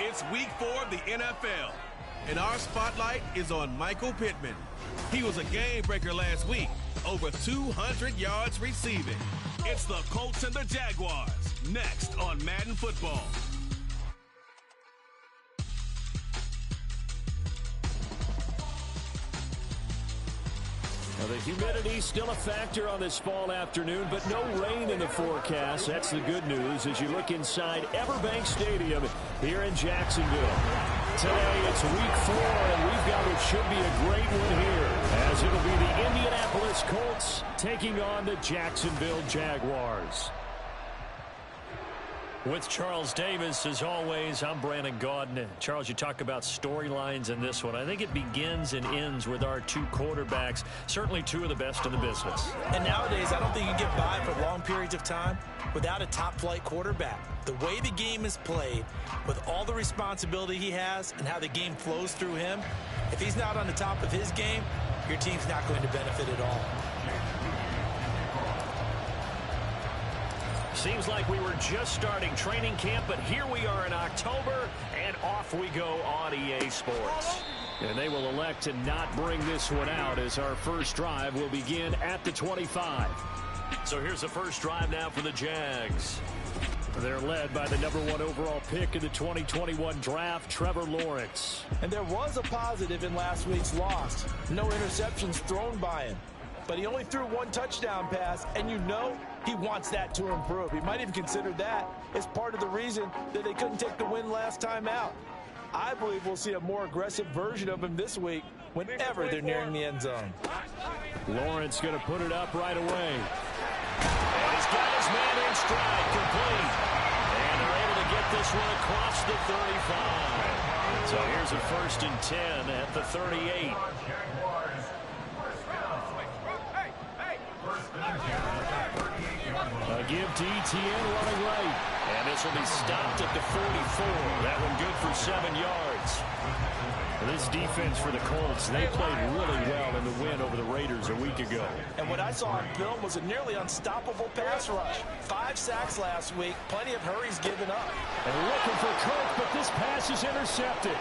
It's week 4 of the NFL, and our spotlight is on Michael Pittman. He was a game breaker last week, over 200 yards receiving. It's the Colts and the Jaguars, next on Madden Football. Well, the humidity still a factor on this fall afternoon, but no rain in the forecast. That's the good news as you look inside Everbank Stadium here in Jacksonville. Today it's week 4, and we've got what should be a great one here, as it'll be the Indianapolis Colts taking on the Jacksonville Jaguars. With Charles Davis, as always, I'm Brandon Gaudin. Charles, you talk about storylines in this one. I think it begins and ends with our two quarterbacks, certainly two of the best in the business. And nowadays, I don't think you can get by for long periods of time without a top-flight quarterback. The way the game is played, with all the responsibility he has and how the game flows through him, if he's not on the top of his game, your team's not going to benefit at all. Seems like we were just starting training camp, but here we are in October, and off we go on EA Sports. And they will elect to not bring this one out as our first drive will begin at the 25. So here's the first drive now for the Jags. They're led by the #1 overall pick in the 2021 draft, Trevor Lawrence. And there was a positive in last week's loss. No interceptions thrown by him. But he only threw one touchdown pass, and you know he wants that to improve. He might even consider that as part of the reason that they couldn't take the win last time out. I believe we'll see a more aggressive version of him this week whenever they're nearing the end zone. Lawrence going to put it up right away. And he's got his man in stride, complete. And they're able to get this one across the 35. So here's a 1st and 10 at the 38. A give to ETN running right. And this will be stopped at the 44. That one good for 7 yards. This defense for the Colts, they played really well in the win over the Raiders a week ago. And what I saw on film was a nearly unstoppable pass rush. 5 sacks last week, plenty of hurries given up. And looking for Cook, but this pass is intercepted.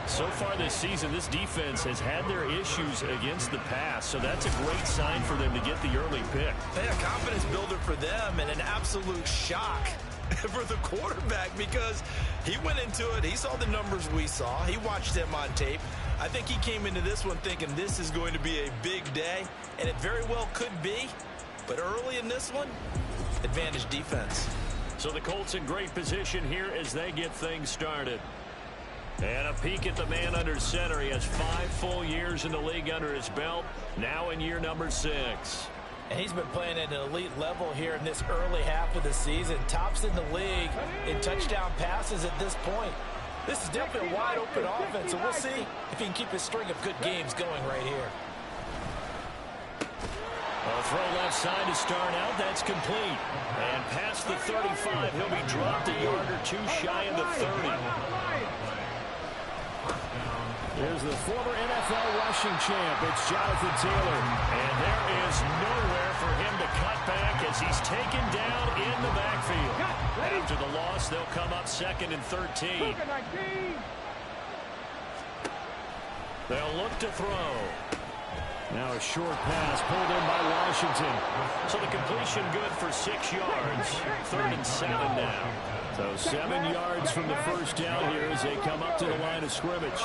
So far this season, this defense has had their issues against the pass, so that's a great sign for them to get the early pick. Hey, a confidence builder for them and an absolute shock for the quarterback because he went into it. He saw the numbers we saw. He watched them on tape. I think he came into this one thinking this is going to be a big day, and it very well could be. But early in this one, advantage defense. So the Colts in great position here as they get things started. And a peek at the man under center. He has 5 full years in the league under his belt, now in year number 6. And he's been playing at an elite level here in this early half of the season. Tops in the league in touchdown passes at this point. This is definitely a wide-open offense, so we'll see if he can keep his string of good games going right here. A throw left side to start out. That's complete. And past the 35, he'll be dropped a yard or two shy of the 30. Here's the former NFL rushing champ. It's Jonathan Taylor. And there is nowhere for him to cut back as he's taken down in the backfield. After the loss, they'll come up 2nd and 13. They'll look to throw. Now a short pass pulled in by Washington. So the completion good for 6 yards. 3rd and 7 now. So 7 yards from the first down here as they come up to the line of scrimmage.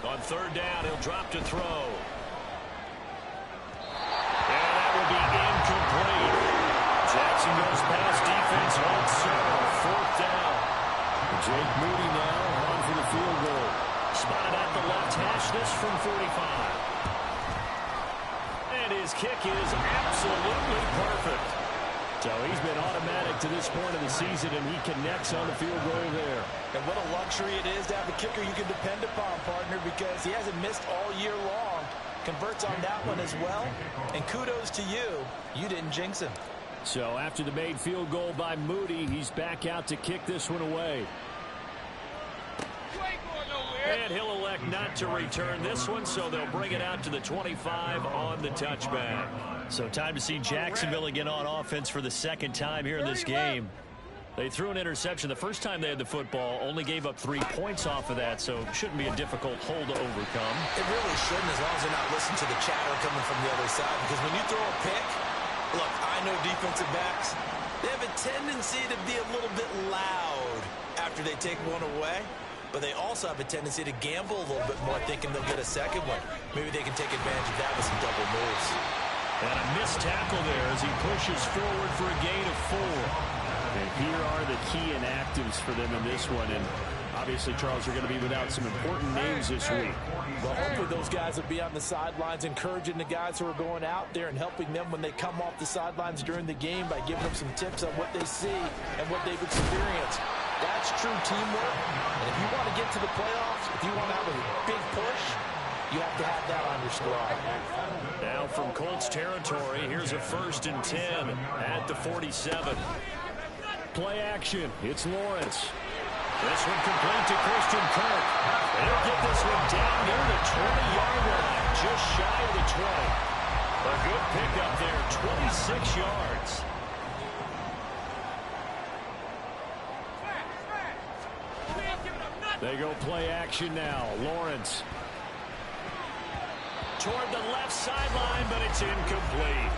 On 3rd down, he'll drop to throw. And that will be incomplete. Jackson goes past defense, holds serve, 4th down. Jake Moody now on for the field goal. Spotted at the left hash, this from 45. And his kick is absolutely perfect. So he's been automatic to this point of the season, and he connects on the field goal there. And what a luxury it is to have a kicker you can depend upon, partner, because he hasn't missed all year long. Converts on that one as well. And kudos to you. You didn't jinx him. So after the made field goal by Moody, he's back out to kick this one away. And he'll elect not to return this one, so they'll bring it out to the 25 on the touchback. So time to see Jacksonville again on offense for the second time here in this game. They threw an interception the first time they had the football, only gave up 3 points off of that, so shouldn't be a difficult hole to overcome. It really shouldn't, as long as they're not listening to the chatter coming from the other side, because when you throw a pick, look, I know defensive backs, they have a tendency to be a little bit loud after they take one away, but they also have a tendency to gamble a little bit more, thinking they'll get a second one. Maybe they can take advantage of that with some double moves. And a missed tackle there as he pushes forward for a gain of 4. And here are the key inactives for them in this one. And obviously, Charles, are going to be without some important names this week. Well, hopefully those guys will be on the sidelines encouraging the guys who are going out there and helping them when they come off the sidelines during the game by giving them some tips on what they see and what they've experienced. That's true teamwork. And if you want to get to the playoffs, if you want to have a big push, you have to have that on your squad. Now from Colts territory, here's a 1st and 10 at the 47. Play action. It's Lawrence. This one complete to Christian Kirk. They'll get this one down near the 20-yard line, just shy of the 20. A good pickup there, 26 yards. They go play action now. Lawrence. Toward the left sideline, but it's incomplete.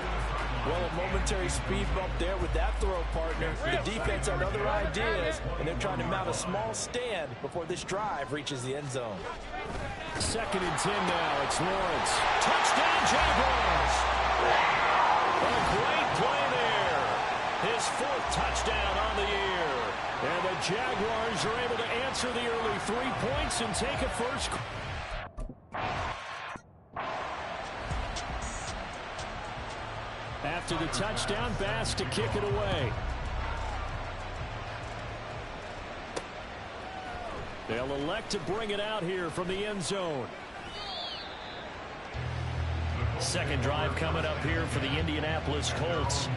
Well, a momentary speed bump there with that throw, partner. The defense had other ideas, and they're trying to mount a small stand before this drive reaches the end zone. 2nd and 10 now. It's Lawrence. Touchdown, Jaguars! A great play there. His 4th touchdown on the year. And the Jaguars are able to answer the early 3 points and take a first. After the touchdown, Bass to kick it away. They'll elect to bring it out here from the end zone. Second drive coming up here for the Indianapolis Colts.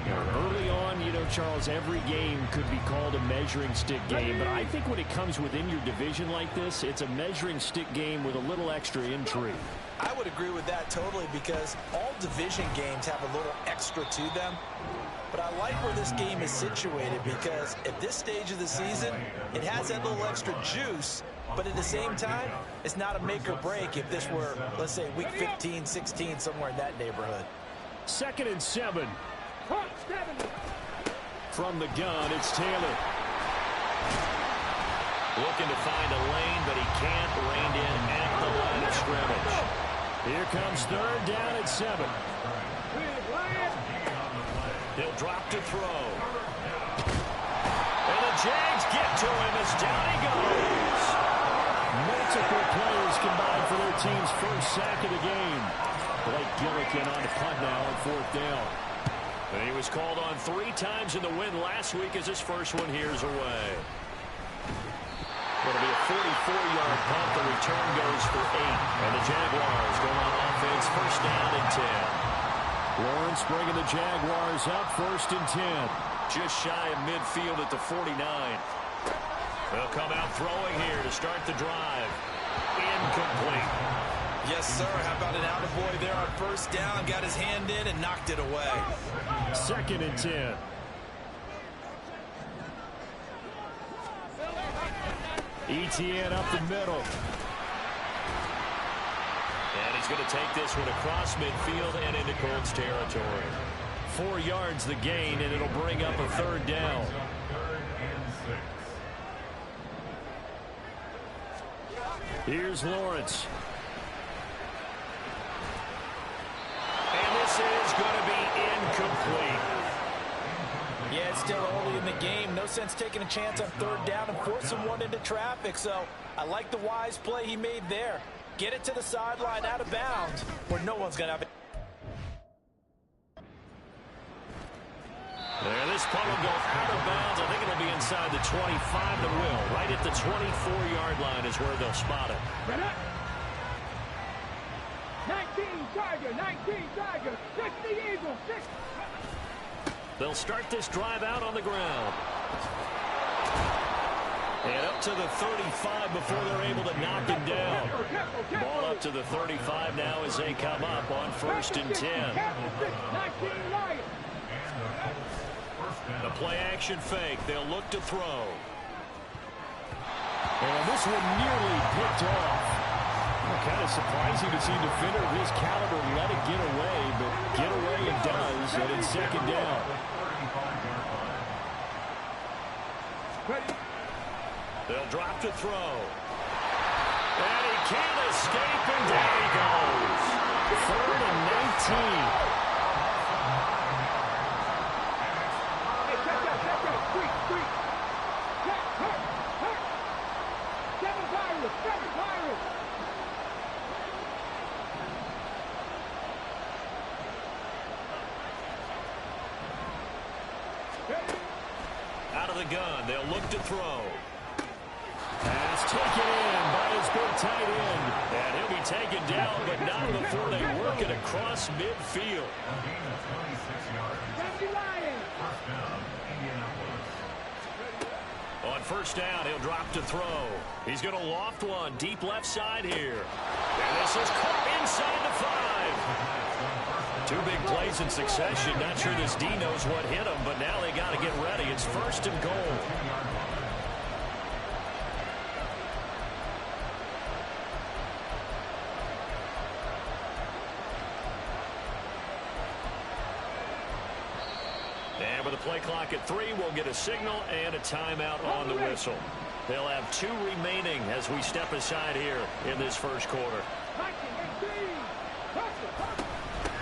Early on, you know, Charles, every game could be called a measuring stick game, but I think when it comes within your division like this, it's a measuring stick game with a little extra intrigue. I would agree with that totally, because all division games have a little extra to them. But I like where this game is situated, because at this stage of the season, it has that little extra juice, but at the same time, it's not a make or break if this were, let's say, week 15, 16, somewhere in that neighborhood. 2nd and 7. From the gun, it's Taylor. Looking to find a lane, but he can't. Reined in at the line of scrimmage. Here comes 3rd down at 7. He'll drop to throw. And the Jags get to him as down he goes. Multiple players combined for their team's first sack of the game. Blake Gillikin on the punt now on 4th down. And he was called on 3 times in the win last week as his first one here's away. It'll be a 44-yard punt. The return goes for 8. And the Jaguars go on offense, 1st down and 10. Lawrence bringing the Jaguars up, 1st and 10. Just shy of midfield at the 49. They'll come out throwing here to start the drive. Incomplete. Yes, sir. How about an attaboy there on 1st down? Got his hand in and knocked it away. 2nd and 10. ETN up the middle. And he's going to take this one across midfield and into Colts territory. 4 yards the gain, and it'll bring up a 3rd down. Here's Lawrence. And this is going to be incomplete. Yeah, it's still early in the game. No sense taking a chance on 3rd down and forcing one into traffic. So I like the wise play he made there. Get it to the sideline out of bounds where no one's going to have it. There, this punt will go out of bounds. I think it'll be inside the 25. It will. Right at the 24-yard line is where they'll spot it. 19 Tiger, 19 Tiger, 60 Eagle, 60. They'll start this drive out on the ground. And up to the 35 before they're able to knock it down. Ball up to the 35 now as they come up on 1st and 10. The play action fake. They'll look to throw. And this one nearly picked off. Kind of surprising to see a defender of his caliber let it get away, but get away it does, and it's 2nd down. They'll drop to throw. And he can't escape, and down he goes. 3rd and 19. Out of the gun, they'll look to throw. Pass taken in by his big tight end. And he'll be taken down, but not before they work it across midfield. On 1st down, he'll drop to throw. He's going to loft one deep left side here. And this is caught inside the 5. 2 big plays in succession. Not sure this D knows what hit him, but now they got to get ready. It's 1st and goal. And with the play clock at 3, we'll get a signal and a timeout on the whistle. They'll have 2 remaining as we step aside here in this 1st quarter.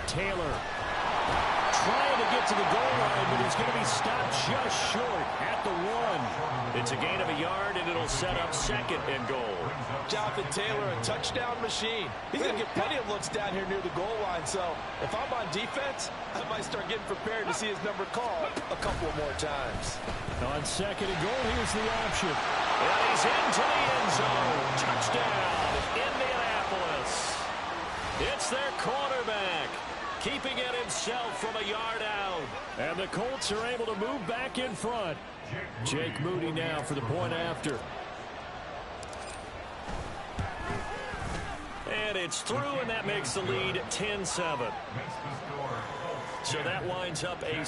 Taylor trying to get to the goal line, but he's going to be stopped just short at the 1. It's a gain of a yard, and it'll set up 2nd and goal. Jonathan Taylor, a touchdown machine. He's going to get plenty of looks down here near the goal line, so if I'm on defense, I might start getting prepared to see his number called a couple more times. On 2nd and goal, here's the option. And he's into the end zone. Touchdown, Indianapolis. It's their quarterback, keeping it himself from a yard out. And the Colts are able to move back in front. Jake Moody now for the point after. And it's through, and that makes the lead 10-7. So that winds up a...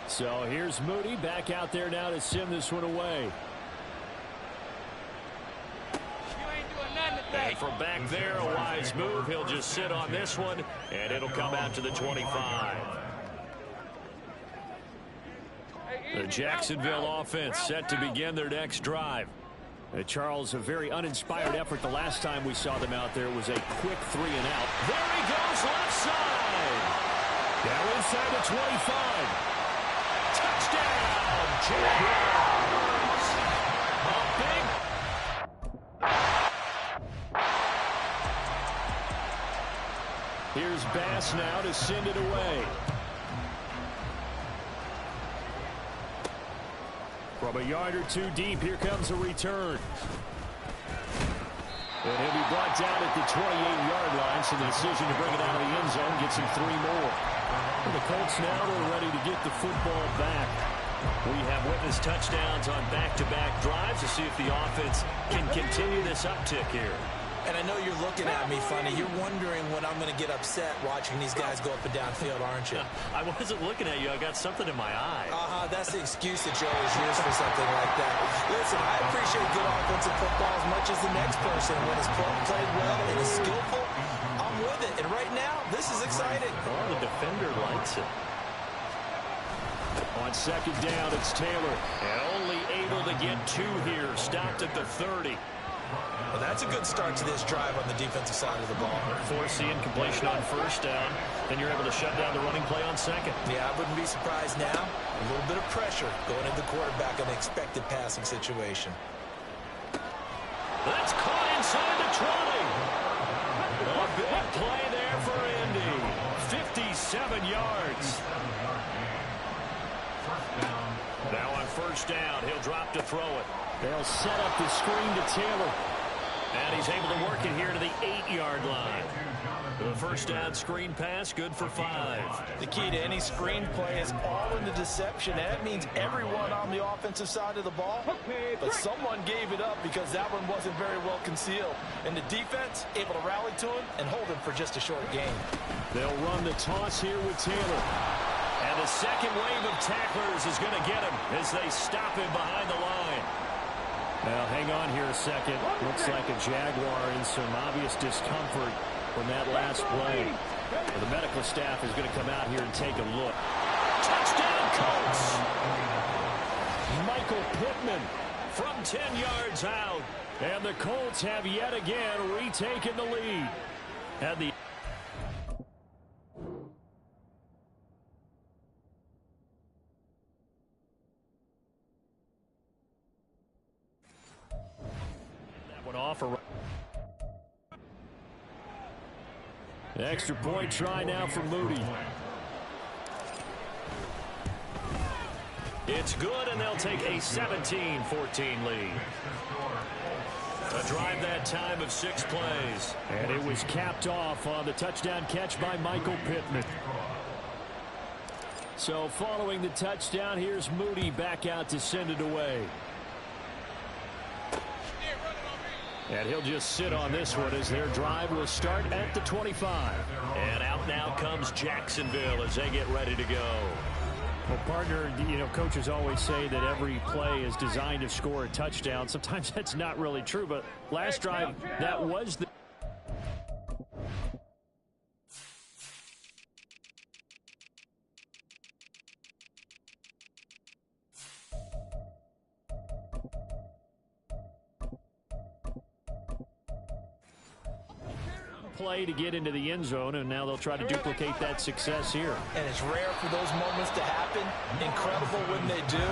So here's Moody back out there now to send this one away. And from back there, a wise move. He'll just sit on this one, and it'll come out to the 25. The Jacksonville offense set to begin their next drive. Charles, a very uninspired effort the last time we saw them out there. It was a quick 3 and out. There he goes, left side. Now inside the 25. Touchdown, Jaguars. A big... Here's Bass now to send it away. From a yard or 2 deep, here comes a return. And he'll be brought down at the 28-yard line, so the decision to bring it out of the end zone gets him 3 more. And the Colts now are ready to get the football back. We have witnessed touchdowns on back-to-back drives to see if the offense can continue this uptick here. And I know you're looking at me funny. You're wondering when I'm going to get upset watching these guys go up and down field, aren't you? I wasn't looking at you. I got something in my eye. That's the excuse that you always use for something like that. Listen, I appreciate good offensive football as much as the next person. When it's played well and is skillful, I'm with it. And right now, this is exciting. Oh, the defender likes it. On 2nd down, it's Taylor. And only able to get 2 here. Stopped at the 30. Well, that's a good start to this drive on the defensive side of the ball. Force the incompletion on 1st down. Then you're able to shut down the running play on 2nd. Yeah, I wouldn't be surprised now. A little bit of pressure going into the quarterback in an expected passing situation. That's caught inside the 20. A big play there for Indy. 57 yards. Now on 1st down, he'll drop to throw it. They'll set up the screen to Taylor. And he's able to work it here to the 8-yard line. The first down screen pass, good for 5. The key to any screen play is all in the deception. And that means everyone on the offensive side of the ball. But someone gave it up because that one wasn't very well concealed. And the defense able to rally to him and hold him for just a short gain. They'll run the toss here with Taylor. And the second wave of tacklers is going to get him as they stop him behind the line. Now, hang on here a second. Looks like a Jaguar in some obvious discomfort from that last play. The medical staff is going to come out here and take a look. Touchdown, Colts! Michael Pittman from 10 yards out. And the Colts have yet again retaken the lead. And the offer. Extra point try now for Moody. It's good, and they'll take a 17-14 lead. A drive that time of 6 plays. And it was capped off on the touchdown catch by Michael Pittman. So following the touchdown, here's Moody back out to send it away. And he'll just sit on this one as their drive will start at the 25. And out now comes Jacksonville as they get ready to go. Well, partner, you know, coaches always say that every play is designed to score a touchdown. Sometimes that's not really true, but last drive, that was the... play to get into the end zone, and now they'll try to duplicate that success here. And it's rare for those moments to happen. Incredible when they do.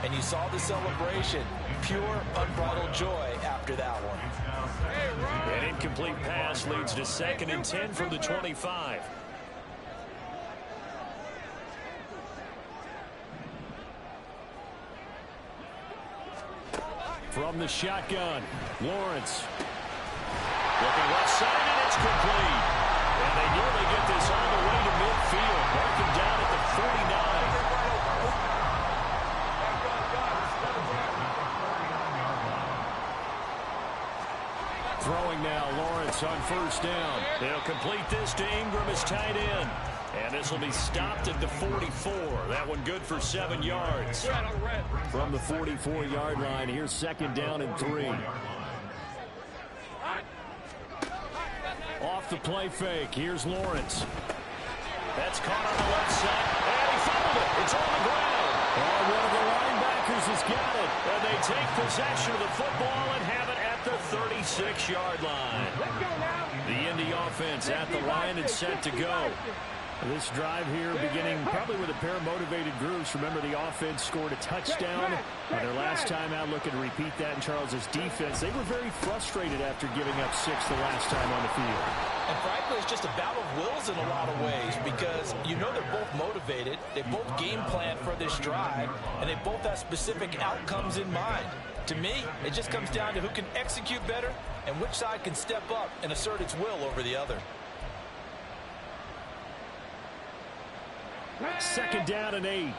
And you saw the celebration. Pure, unbridled joy after that one. An incomplete pass leads to 2nd and 10 from the 25. From the shotgun, Lawrence. Looking left side, and it's complete. And they nearly get this all the way to midfield. Marking down at the 49. Throwing now, Lawrence on first down. They'll complete this to Ingram as tight end. And this will be stopped at the 44. That one good for 7 yards. From the 44-yard line, here's 2nd down and 3. Off the play fake. Here's Lawrence. That's caught on the left side. And he fumbled it. It's on the ground. And one of the linebackers has got it. And they take possession of the football and have it at the 36-yard line. The Indy offense at the line and set to go. This drive here beginning probably with a pair of motivated groups. Remember, the offense scored a touchdown. Their last time out, looking to repeat that in Charles's defense. They were very frustrated after giving up 6 the last time on the field. And frankly, it's just a battle of wills in a lot of ways because you know they're both motivated. They both game plan for this drive, and they both have specific outcomes in mind. To me, it just comes down to who can execute better and which side can step up and assert its will over the other. 2nd down and 8.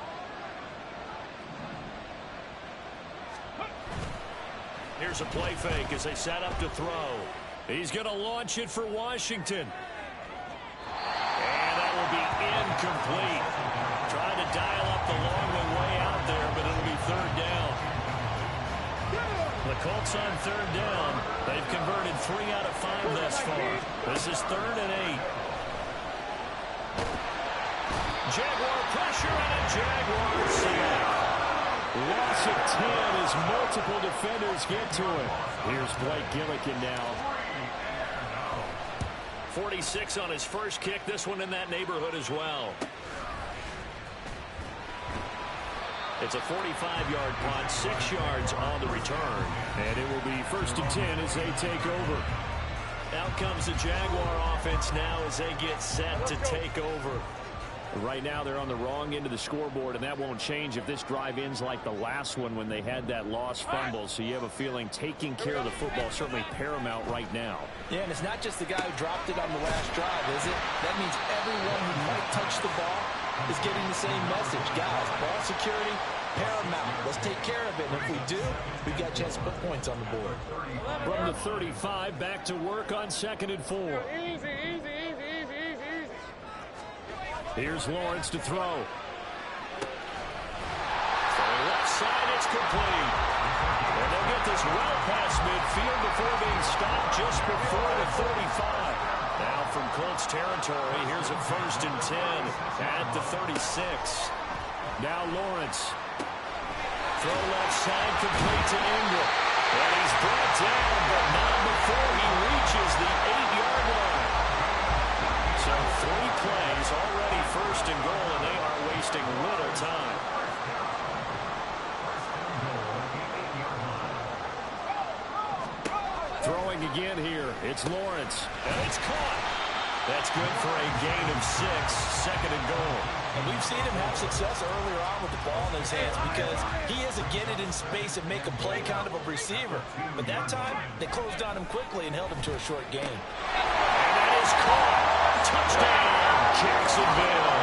Here's a play fake as they set up to throw. He's going to launch it for Washington. And that will be incomplete. Trying to dial up the long way out there, but it'll be 3rd down. The Colts on 3rd down. They've converted 3 out of 5 thus far. This is 3rd and 8. Jaguar pressure and a Jaguar sack. Loss of 10 as multiple defenders get to it. Here's Blake Gillikin now. 46 on his first kick. This one in that neighborhood as well. It's a 45-yard punt, 6 yards on the return. And it will be 1st and 10 as they take over. Out comes the Jaguar offense now as they get set to take over. Right now they're on the wrong end of the scoreboard, and that won't change if this drive ends like the last one when they had that lost fumble. So you have a feeling taking care of the football is certainly paramount right now. Yeah, and it's not just the guy who dropped it on the last drive, is it? That means everyone who might touch the ball is getting the same message. Guys, ball security, paramount. Let's take care of it. And if we do, we've got a chance to put points on the board. From the 35, back to work on 2nd and 4. Easy. Here's Lawrence to throw. For the left side, it's complete. And they'll get this well past midfield before being stopped just before the 35. Now from Colts territory, here's a 1st and 10 at the 36. Now Lawrence. Throw left side, complete to Ingram. And he's brought down, but not before he reaches the 8-yard line. So 3 plays, already 1st and goal, and they are wasting little time. Throwing again here. It's Lawrence. And it's caught. That's good for a gain of 6, 2nd and goal. And we've seen him have success earlier on with the ball in his hands because he is a get it in space and make a play kind of a receiver. But that time, they closed on him quickly and held him to a short gain. And that is caught. Touchdown, Jacksonville.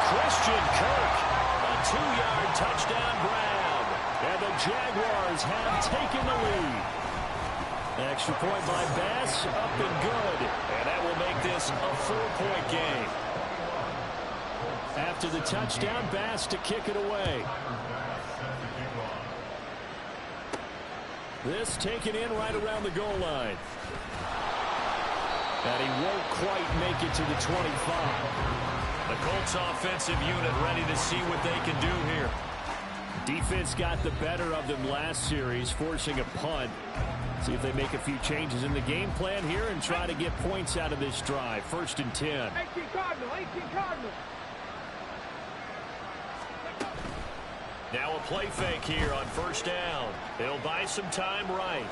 Christian Kirk, a 2-yard touchdown grab. And the Jaguars have taken the lead. Extra point by Bass, up and good. And that will make this a 4-point game. After the touchdown, Bass to kick it away. This taken in right around the goal line. And he won't quite make it to the 25. The Colts offensive unit ready to see what they can do here. Defense got the better of them last series, forcing a punt. See if they make a few changes in the game plan here and try to get points out of this drive. 1st and 10. 18 Cardinal. Now a play fake here on 1st down. They'll buy some time right.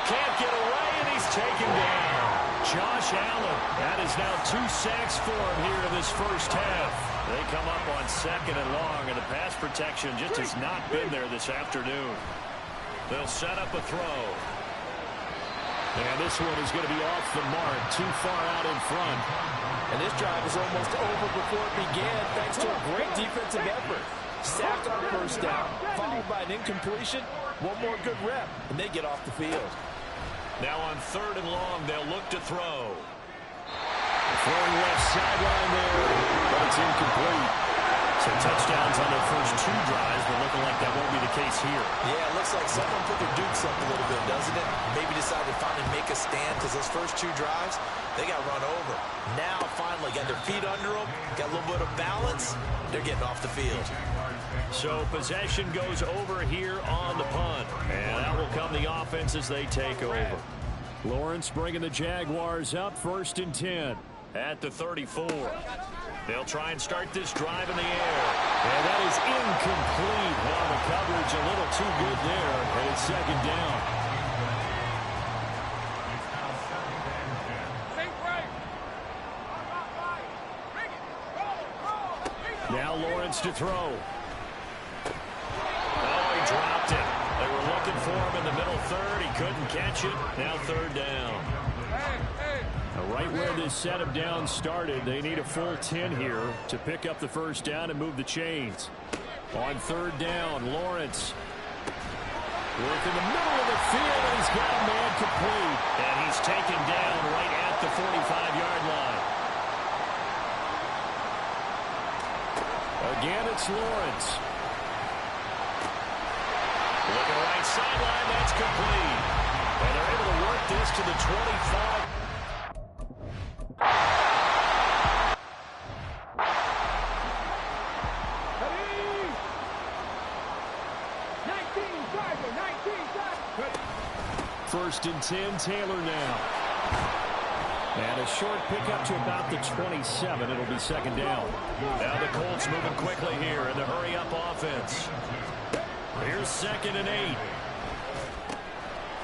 Can't get away, and he's taken down. Josh Allen. That is now 2 sacks for him here in this 1st half. They come up on 2nd and long, and the pass protection just has not been there this afternoon. They'll set up a throw. And this one is going to be off the mark, too far out in front. And this drive is almost over before it began thanks to a great defensive effort. Sacked on 1st down, followed by an incompletion. One more good rep, and they get off the field. Now on 3rd and long, they'll look to throw. Throwing left sideline there, but it's incomplete. So touchdowns on their first 2 drives, but looking like that won't be the case here. Yeah, it looks like someone put their dukes up a little bit, doesn't it? Maybe decided to finally make a stand because those first 2 drives, they got run over. Now finally got their feet under them, got a little bit of balance. They're getting off the field. So possession goes over here on the punt. And out will come the offense as they take over. Lawrence bringing the Jaguars up, 1st and 10 at the 34. They'll try and start this drive in the air. And that is incomplete. Well, the coverage a little too good there. And it's 2nd down. Now Lawrence to throw. Oh, he dropped it. They were looking for him in the middle 3rd. He couldn't catch it. Now 3rd down. Right where this set of downs started, they need a full 10 here to pick up the 1st down and move the chains. On 3rd down, Lawrence. Work in the middle of the field, and he's got a man complete. And he's taken down right at the 45-yard line. Again, it's Lawrence. Looking right sideline, that's complete. And they're able to work this to the 25. First and 10, Taylor now. And a short pickup to about the 27. It'll be 2nd down. Now the Colts moving quickly here in the hurry-up offense. Here's 2nd and 8.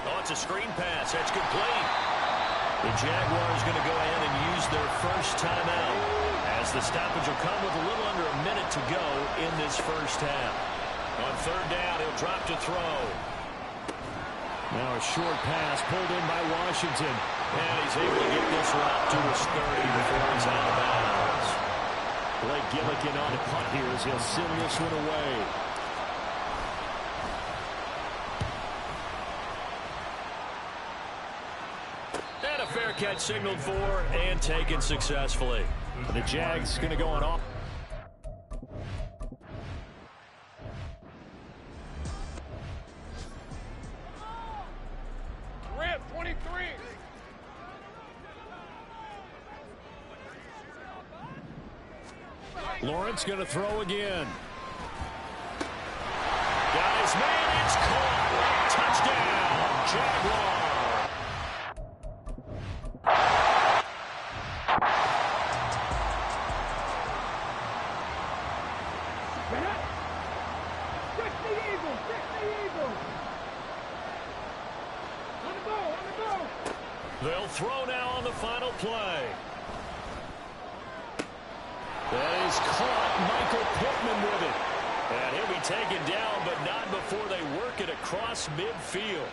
Oh, it's a screen pass. That's complete. The Jaguars going to go ahead and use their first timeout. as the stoppage will come with a little under a minute to go in this first half. On third down, he'll drop to throw. Now a short pass pulled in by Washington. And he's able to get this route to his 30 before he's out of bounds. Blake Gillikin on the punt here as he'll send this one away. And a fair catch signaled for and taken successfully. The Jags going to go on off. Rip, 23. Lawrence going to throw again. Got his man, it's caught. Touchdown, Jaguar. They'll throw now on the final play. That is caught. Michael Pittman with it. And he'll be taken down, but not before they work it across midfield.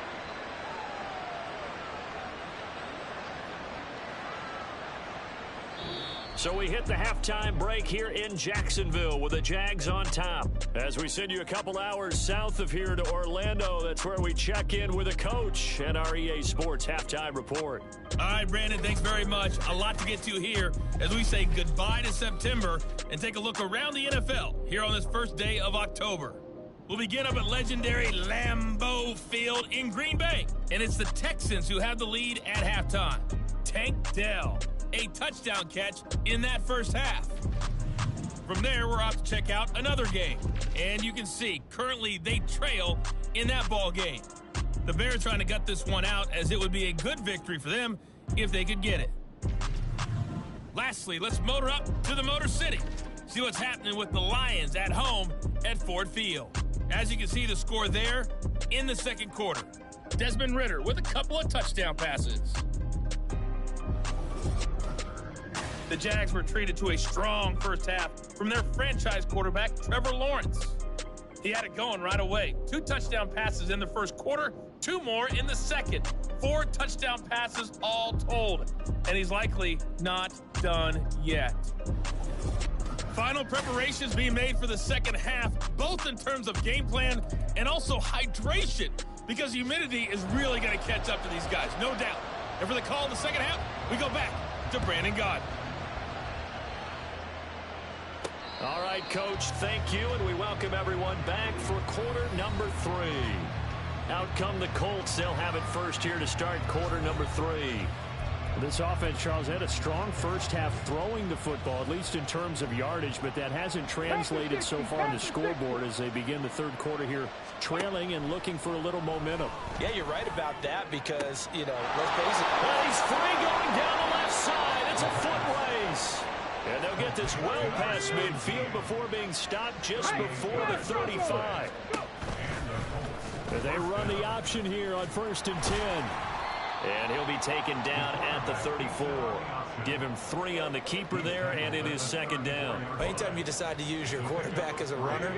So we hit the halftime break here in Jacksonville with the Jags on top. As we send you a couple hours south of here to Orlando, that's where we check in with a coach and our EA Sports halftime report. All right, Brandon, thanks very much. A lot to get to here as we say goodbye to September and take a look around the NFL here on this first day of October. We'll begin up at legendary Lambeau Field in Green Bay, and it's the Texans who have the lead at halftime. Tank Dell, a touchdown catch in that first half. From there, we're off to check out another game, and you can see currently they trail in that ball game. The Bears trying to gut this one out as it would be a good victory for them if they could get it. Lastly, let's motor up to the Motor City. See what's happening with the Lions at home at Ford Field. As you can see the score there in the second quarter. Desmond Ridder with a couple of touchdown passes. The Jags were treated to a strong first half from their franchise quarterback, Trevor Lawrence. He had it going right away. 2 touchdown passes in the first quarter, 2 more in the second. 4 touchdown passes all told. And he's likely not done yet. Final preparations being made for the second half, both in terms of game plan and also hydration, because humidity is really going to catch up to these guys, no doubt. And for the call in the second half, we go back to Brandon Gaudin. All right, Coach, thank you, and we welcome everyone back for quarter number 3. Out come the Colts. They'll have it first here to start quarter number 3. This offense, Charles, had a strong first half throwing the football, at least in terms of yardage, but that hasn't translated so far on the scoreboard as they begin the third quarter here, trailing and looking for a little momentum. Yeah, you're right about that because, you know, let's face it. Well, he's free going down the left side. It's a foot race. And they'll get this well past midfield before being stopped just before the 35. They run the option here on 1st and 10. And he'll be taken down at the 34. Give him 3 on the keeper there, and it is second down. Anytime you decide to use your quarterback as a runner,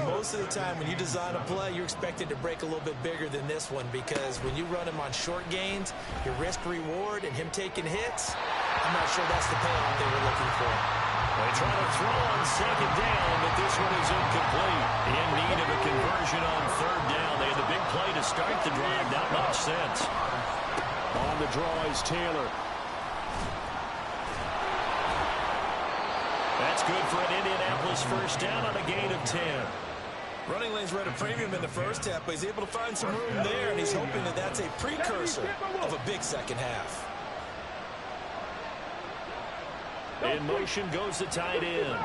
most of the time when you design a play, you're expected to break a little bit bigger than this one because when you run him on short gains, your risk-reward and him taking hits, I'm not sure that's the payoff they were looking for. They try to throw on second down, but this one is incomplete. In need of a conversion on third down. They had the big play to start the drive. Not much sense. On the draw is Taylor. That's good for an Indianapolis first down on a gain of 10. Running lanes were at a premium in the first half, but he's able to find some room there, and he's hoping that that's a precursor of a big second half. In motion goes the tight end.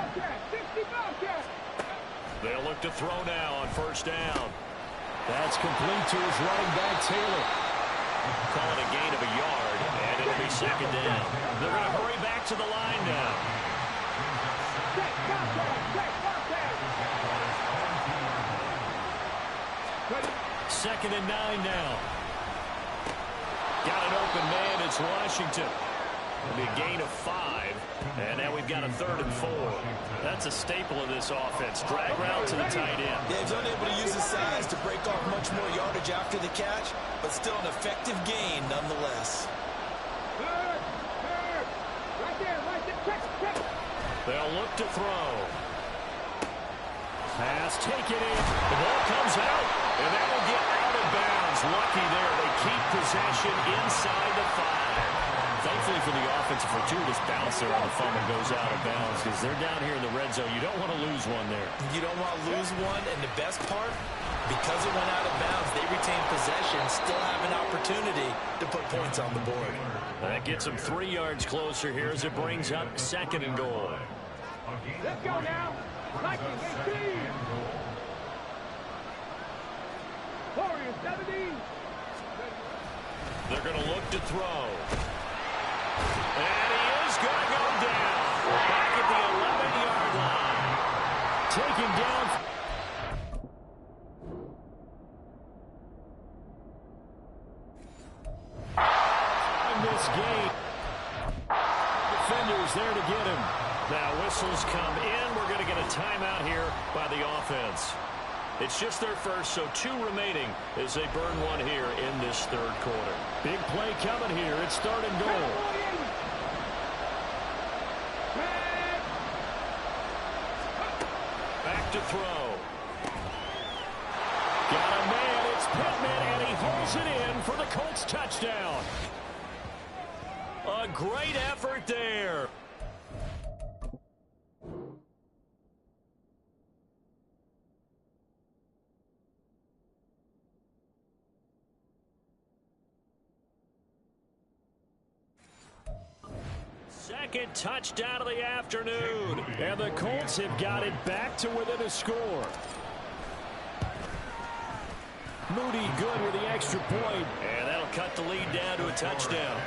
They'll look to throw now on first down. That's complete to his running back, Taylor. Call it a gain of a yard, and it'll be second down. They're going to hurry back to the line now. Second and 9 now. Got an open man. It's Washington. It'll be a gain of 5. And now we've got a on 3rd and 4. That's a staple of this offense. Drag route to the tight end. Yeah, he's unable to use his size to break off much more yardage after the catch, but still an effective gain nonetheless. Right there. Check. They'll look to throw. Pass taken in. The ball comes out, and that will get out of bounds. Lucky there. They keep possession inside the 5. Thankfully for the offense, a fortuitous bounce there on the fumble goes out of bounds because they're down here in the red zone. You don't want to lose one there. You don't want to lose one, and the best part, because it went out of bounds, they retain possession, still have an opportunity to put points on the board. That gets them 3 yards closer here as it brings up 2nd and goal. Let's go now. Lightning 18. Warriors 17. They're going to look to throw. And he is going to go down. Back at the 11-yard line. Taken down. In this game. Defenders there to get him. Now whistles come in. We're going to get a timeout here by the offense. It's just their first, so 2 remaining as they burn one here in this 3rd quarter. Big play coming here. It's 3rd and goal. Back to throw. Got a man. It's Pittman, and he holds it in for the Colts touchdown. A great effort there. Second touchdown of the afternoon. And the Colts have got it back to within a score. Moody good with the extra point. And that'll cut the lead down to a touchdown.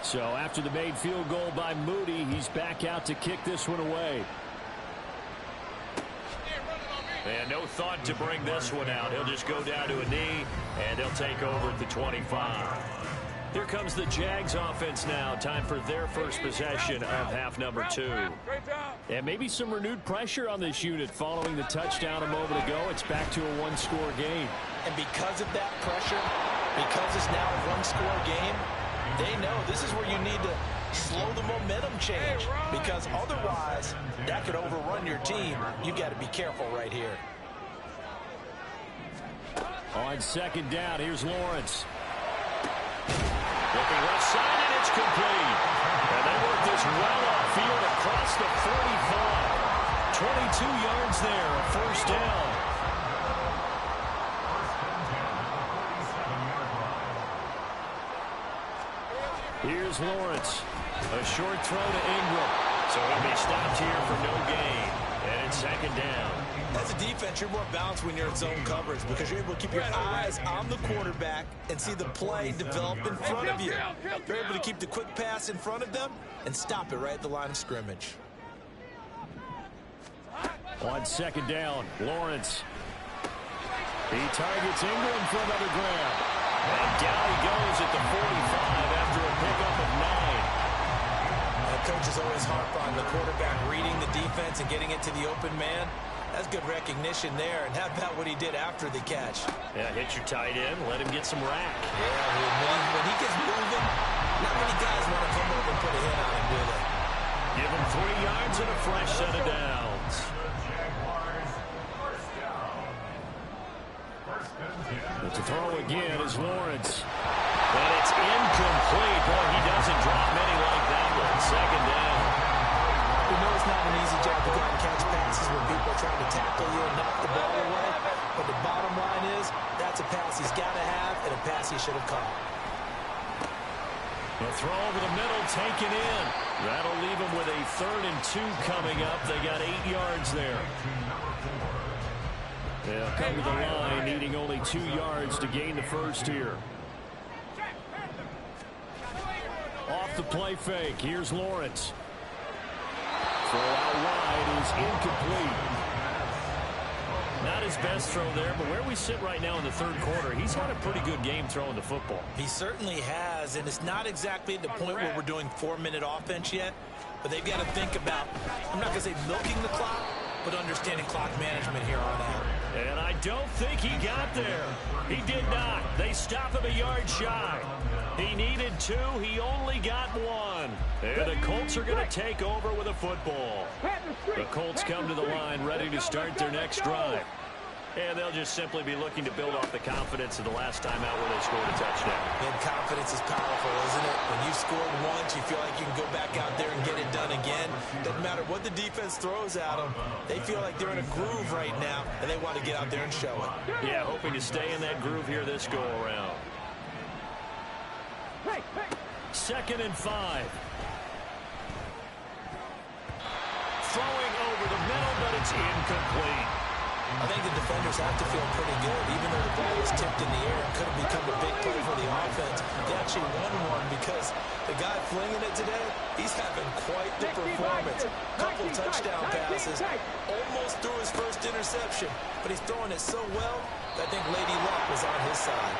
So after the made field goal by Moody, he's back out to kick this one away. And no thought to bring this one out. He'll just go down to a knee, and they'll take over at the 25. Here comes the Jags offense now. Time for their first possession of half number 2. And maybe some renewed pressure on this unit following the touchdown a moment ago. It's back to a 1-score game. And because of that pressure, because it's now a 1-score game, they know this is where you need to slow the momentum change, because otherwise that could overrun your team. You got to be careful right here. On 2nd down, here's Lawrence. Looking left side, and it's complete. And they work this well upfield across the 45. 22 yards there, a 1st down. Here's Lawrence. A short throw to Ingram. So he'll be stopped here for no gain. And it's 2nd down. As a defense, you're more balanced when you're in zone coverage because you're able to keep your eyes on the quarterback and see the play develop in front of you. You're able to keep the quick pass in front of them and stop it right at the line of scrimmage. On 2nd down, Lawrence. He targets Ingram for another grab. And down he goes at the 45 after a pickup of 9. The coach is always harp on the quarterback reading the defense and getting it to the open man. That's good recognition there. And how about what he did after the catch? Yeah, hit your tight end, let him get some rack. Yeah, when he gets moving, not many guys want to come over and put a hit on him, do they? Give him 3 yards and a fresh set of downs. But to throw again is Lawrence. And it's incomplete. Boy, he doesn't drop many like that one. 2nd down. We know it's not an easy job to go out and catch passes when people are trying to tackle you and knock the ball away. But the bottom line is, that's a pass he's got to have and a pass he should have caught. A throw over the middle, taken in. That'll leave him with a 3rd and 2 coming up. They got 8 yards there. They'll come to the line, needing only 2 yards to gain the first here. Off the play fake, here's Lawrence. Throw out wide is incomplete. Not his best throw there, but where we sit right now in the third quarter, he's had a pretty good game throwing the football. He certainly has, and it's not exactly at the point where we're doing 4-minute offense yet, but they've got to think about, I'm not going to say milking the clock, but understanding clock management here on out. And I don't think he got there. He did not. They stop him a yard shy. He needed 2. He only got 1. And the Colts are going to take over with a football. The Colts come to the line ready to start their next drive. And they'll just simply be looking to build off the confidence of the last time out where they scored a touchdown. And confidence is powerful, isn't it? When you've scored once, you feel like you can go back out there and get it done again. Doesn't matter what the defense throws at them. They feel like they're in a groove right now, and they want to get out there and show it. Yeah, hoping to stay in that groove here this go-around. 2nd and 5. Throwing over the middle, but it's incomplete. I think the defenders have to feel pretty good. Even though the ball was tipped in the air and could have become a big play for the offense, they actually won one because the guy flinging it today, he's having quite the performance. Couple touchdown passes, almost threw his first interception, but he's throwing it so well that I think Lady Luck was on his side.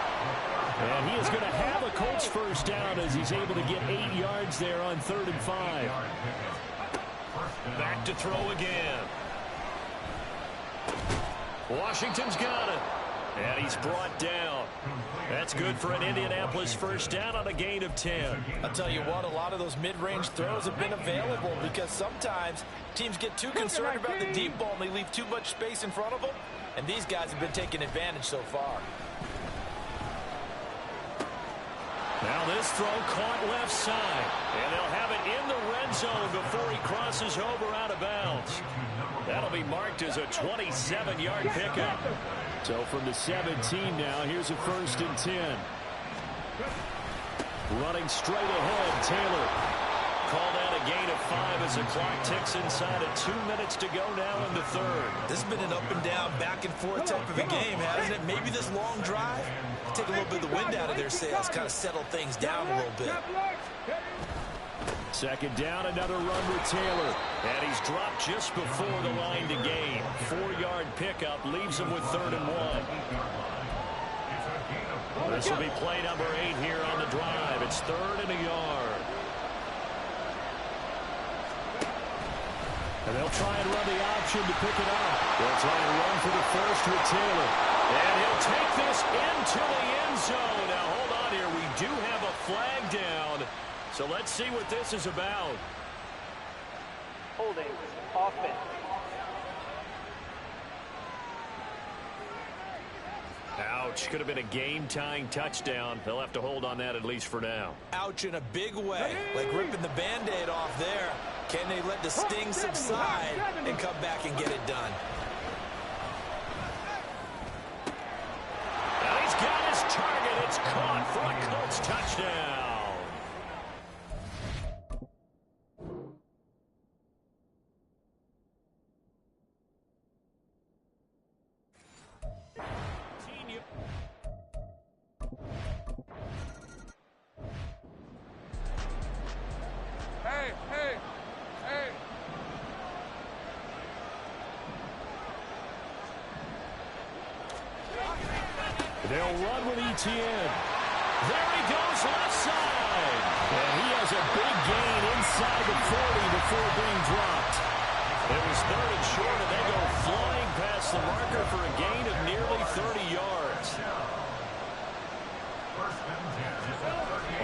And he is going to have a Colts first down as he's able to get 8 yards there on 3rd and 5. Back to throw again. Washington's got it. And he's brought down. That's good for an Indianapolis first down on a gain of 10. I'll tell you what, a lot of those mid-range throws have been available because sometimes teams get too concerned about the deep ball and they leave too much space in front of them. And these guys have been taking advantage so far. Now this throw caught left side. And they'll have it in the red zone before he crosses over out of bounds. That'll be marked as a 27-yard pickup. So from the 17 now, here's a 1st and 10. Running straight ahead, Taylor. Called out a gain of 5 as the clock ticks inside of 2 minutes to go now in the 3rd. This has been an up and down, back and forth type of a game, hasn't it? Maybe this long drive take a little bit of the wind out of their sails, kind of settle things down a little bit. 2nd down, another run with Taylor. And he's dropped just before the line to gain. 4-yard pickup leaves him with 3rd and 1. This will be play number 8 here on the drive. It's 3rd and a yard. And they'll try and run the option to pick it up. They'll try and run for the first with Taylor. And he'll take this into the end zone. Now, hold on here. We do have a flag down. So let's see what this is about. Holding offense. Ouch. Could have been a game-tying touchdown. They'll have to hold on that at least for now. Ouch in a big way, like ripping the Band-Aid off there. Can they let the sting subside and come back and get it done? Now he's got his target. It's caught for a Colts touchdown. They'll run with Etienne. There he goes, left side. And he has a big gain inside the 40 before being dropped. It was 3rd and short, and they go flying past the marker for a gain of nearly 30 yards.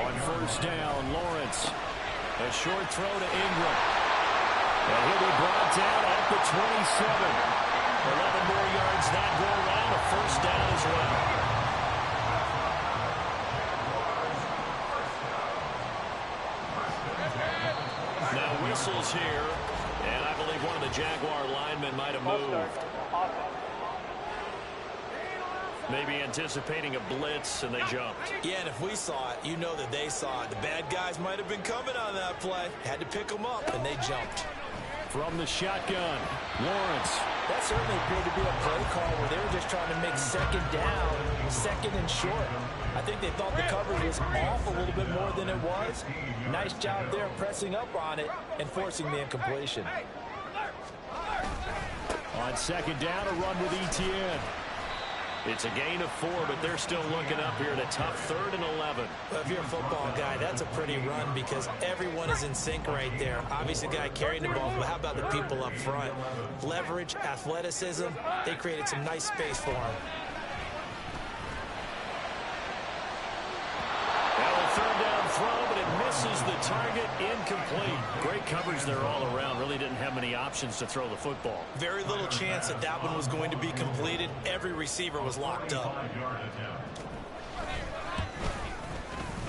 On 1st down, Lawrence. A short throw to Ingram. And he'll be brought down at the 27. 11 more yards that go around, a 1st down as well. Now whistles here, and I believe one of the Jaguar linemen might have moved. Maybe anticipating a blitz, and they jumped. Yeah, and if we saw it, you know that they saw it. The bad guys might have been coming on that play. Had to pick them up, and they jumped. From the shotgun, Lawrence. That certainly appeared to be a play call where they were just trying to make 2nd down, 2nd and short. I think they thought the coverage was off a little bit more than it was. Nice job there pressing up on it and forcing the incompletion. On On second down, a run with Etienne. It's a gain of 4, but they're still looking up here at a tough 3rd and 11. Well, if you're a football guy, that's a pretty run because everyone is in sync right there. Obviously, the guy carrying the ball, but how about the people up front? Leverage, athleticism, they created some nice space for him. Third down throw, but it misses the target, incomplete. Great coverage there all around. Really didn't have many options to throw the football. Very little chance that that one was going to be completed. Every receiver was locked up.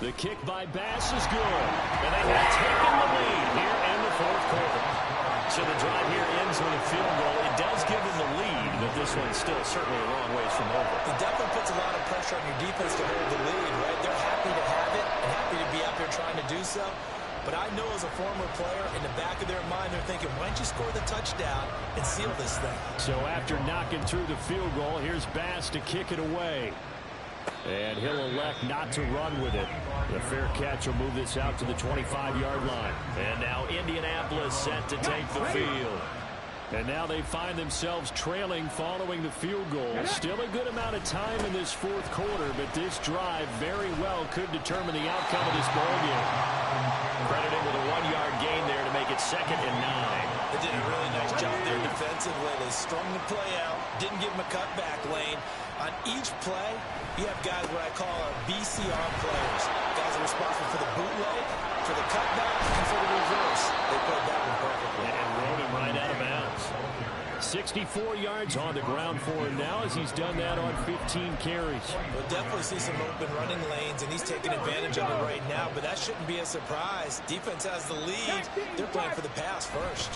The kick by Bass is good. And they have taken the lead here in the 4th quarter. So the drive here ends with a field goal. It does give them the lead, but this one's still certainly a long ways from over. It definitely puts a lot of pressure on your defense to hold the lead, right? They're happy to have it and happy to be out there trying to do so. But I know as a former player, in the back of their mind, they're thinking, why don't you score the touchdown and seal this thing? So after knocking through the field goal, here's Bass to kick it away. And he'll elect not to run with it. The fair catch will move this out to the 25-yard line. And now Indianapolis set to take the field. And now they find themselves trailing following the field goal. Still a good amount of time in this 4th quarter, but this drive very well could determine the outcome of this ballgame. Credited with a 1-yard gain there to make it 2nd and 9. They did a really nice job there defensively. They strung the play out, didn't give them a cutback lane. On each play, you have guys what I call our BCR players. Guys are responsible for the bootleg, for the cutback, and for the reverse. They played that one perfectly. And rode him right out of bounds. 64 yards on the ground for him now as he's done that on 15 carries. We'll definitely see some open running lanes, and he's taking advantage of it right now, but that shouldn't be a surprise. Defense has the lead. They're playing for the pass first.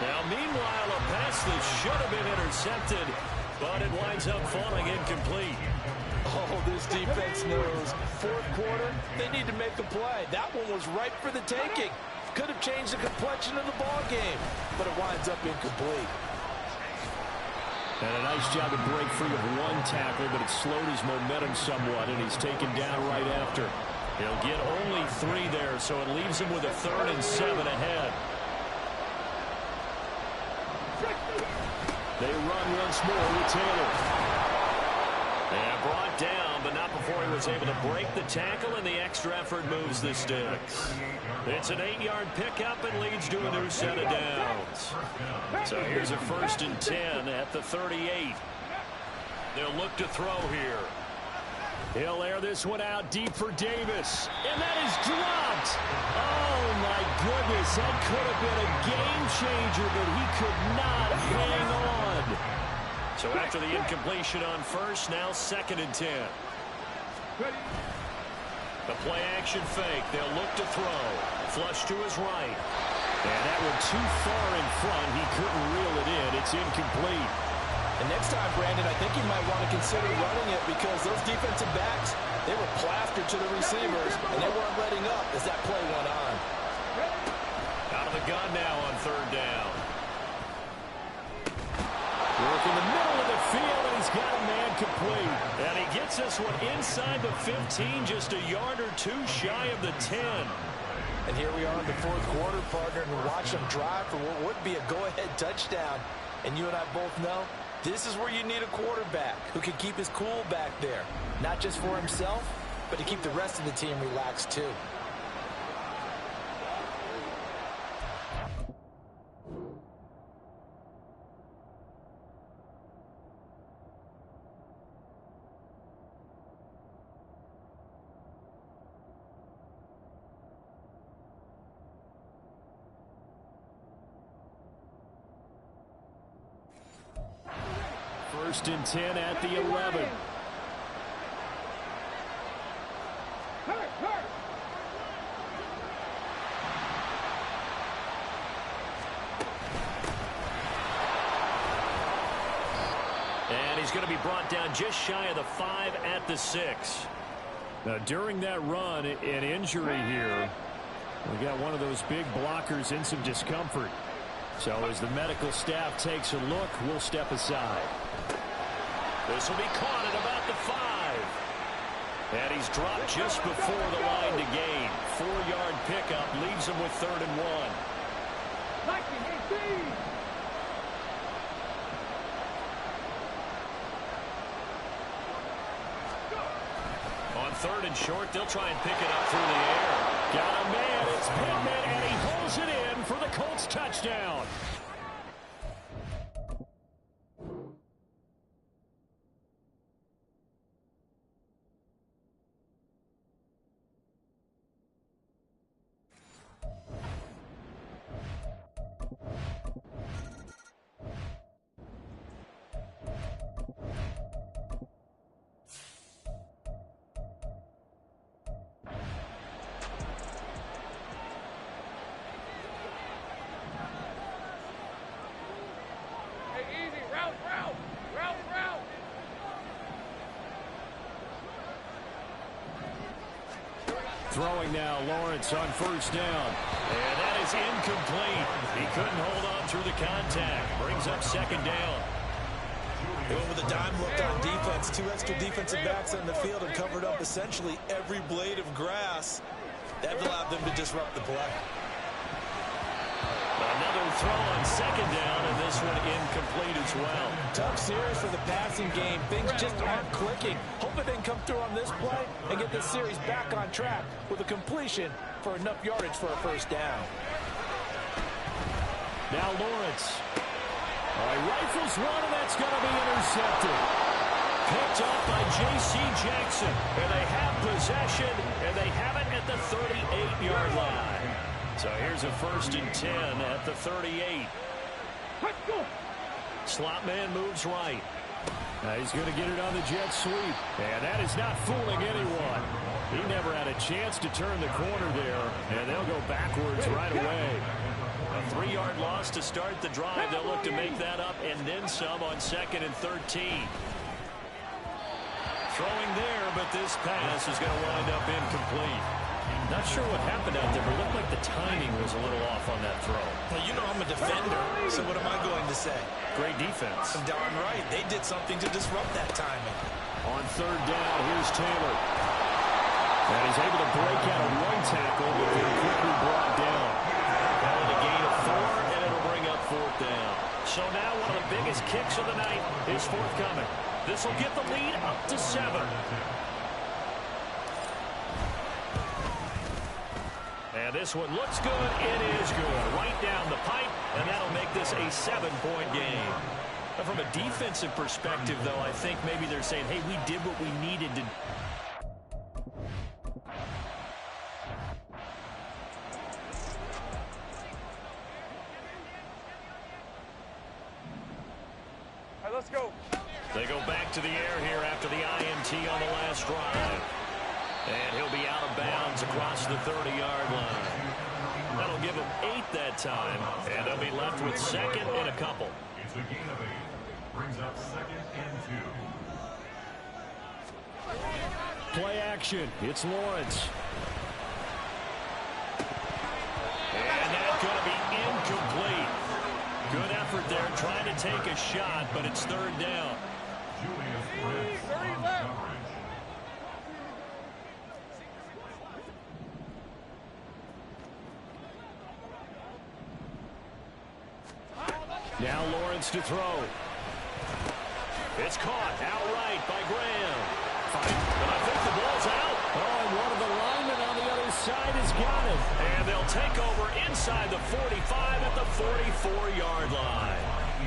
Now, meanwhile, a pass that should have been intercepted, but it winds up falling incomplete. Oh, this defense knows. 4th quarter, they need to make a play. That one was ripe for the taking. Could have changed the complexion of the ball game, but it winds up incomplete. And a nice job to break free of 1 tackle, but it slowed his momentum somewhat, and he's taken down right after. He'll get only 3 there, so it leaves him with a 3rd and 7 ahead. They run once more with Taylor. And brought down, but not before he was able to break the tackle, and the extra effort moves the sticks. It's an 8-yard pickup and leads to a new set of downs. So here's a 1st and 10 at the 38. They'll look to throw here. He'll air this one out deep for Davis. And that is dropped. Oh, my goodness. That could have been a game changer, but he could not hang on. So after the incompletion on 1st, now 2nd and 10. The play action fake. They'll look to throw. Flush to his right. And that one too far in front. He couldn't reel it in. It's incomplete. And next time, Brandon, I think you might want to consider running it because those defensive backs, they were plastered to the receivers, and they weren't letting up as that play went on. Out of the gun now on 3rd down. Work in the middle of the field, and he's got a man complete. And he gets this one inside the 15, just a yard or 2 shy of the 10. And here we are in the 4th quarter, partner, and we watch them drive for what would be a go-ahead touchdown. And you and I both know this is where you need a quarterback who can keep his cool back there. Not just for himself, but to keep the rest of the team relaxed too. First and 10 at the 11. And he's going to be brought down just shy of the 5 at the 6. Now, during that run, an injury here. We got one of those big blockers in some discomfort. So as the medical staff takes a look, we'll step aside. This will be caught at about the 5. And he's dropped just before the line to gain. 4-yard pickup leaves him with 3rd and 1. 3rd and short. They'll try and pick it up through the air. Got a man. It's Pittman, and he holds it in for the Colts touchdown. Throwing now, Lawrence on 1st down. And that is incomplete. He couldn't hold on through the contact. Brings up 2nd down. They went with a dime look on defense. 2 extra defensive backs on the field and covered up essentially every blade of grass. That allowed them to disrupt the play. Another throw on 2nd down, and this one incomplete as well. Tough series for the passing game. Things just aren't clicking. Hoping they can come through on this play and get this series back on track with a completion for enough yardage for a 1st down. Now Lawrence. Rifles one, and that's going to be intercepted. Picked up by J.C. Jackson. And they have possession, and they have it at the 38-yard line. So here's a 1st and 10 at the 38. Let's go. Slot man moves right. Now he's going to get it on the jet sweep. And that is not fooling anyone. He never had a chance to turn the corner there. And they'll go backwards right away. A 3-yard loss to start the drive. They'll look to make that up and then some on 2nd and 13. Throwing there, but this pass is going to wind up incomplete. Not sure what happened out there, but it looked like the timing was a little off on that throw. Well, you know I'm a defender, so what am I going to say? Great defense. I'm darn right. They did something to disrupt that timing. On 3rd down, here's Taylor. And he's able to break out of 1 tackle, but then quickly brought down. Now a gain of 4, and it'll bring up 4th down. So now one of the biggest kicks of the night is forthcoming. This will get the lead up to 7. And this one looks good. It is good. Right down the pipe, and that'll make this a 7-point game. Now, from a defensive perspective, though, I think maybe they're saying, hey, we did what we needed to. All right, let's go. They go back to the air here after the INT on the last drive. And he'll be out of bounds across the 30-yard line. That'll give him 8 that time. And they'll be left with 2nd and a couple. It's a gain of 8. Brings up 2nd and 2. Play action. It's Lawrence. And that's going to be incomplete. Good effort there trying to take a shot, but it's 3rd down. Julius Brents on coverage. Now Lawrence to throw. It's caught outright by Graham. But I think the ball's out. Oh, and one of the linemen on the other side has got it. And they'll take over inside the 45 at the 44-yard line.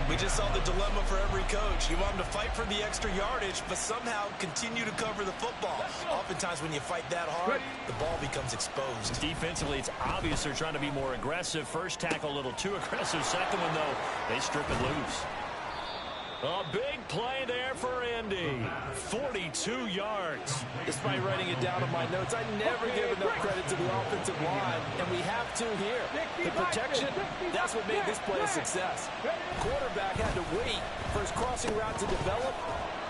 We just saw the dilemma for every coach. You want them to fight for the extra yardage, but somehow continue to cover the football. Oftentimes when you fight that hard, the ball becomes exposed. Defensively, it's obvious they're trying to be more aggressive. First tackle a little too aggressive. 2nd one, though, they strip it loose. A big play there for Indy. 42 yards. Despite writing it down on my notes, I never give enough credit to the offensive line, and we have to here. The protection, that's what made this play a success. Quarterback had to wait for his crossing route to develop,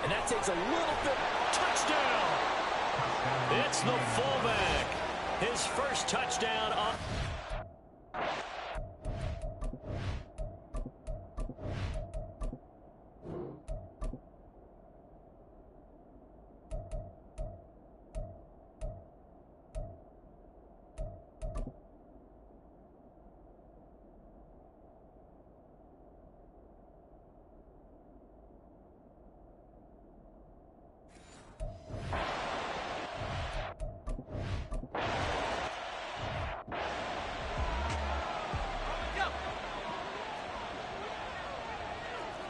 and that takes a little bit. Touchdown! It's the fullback. His first touchdown up.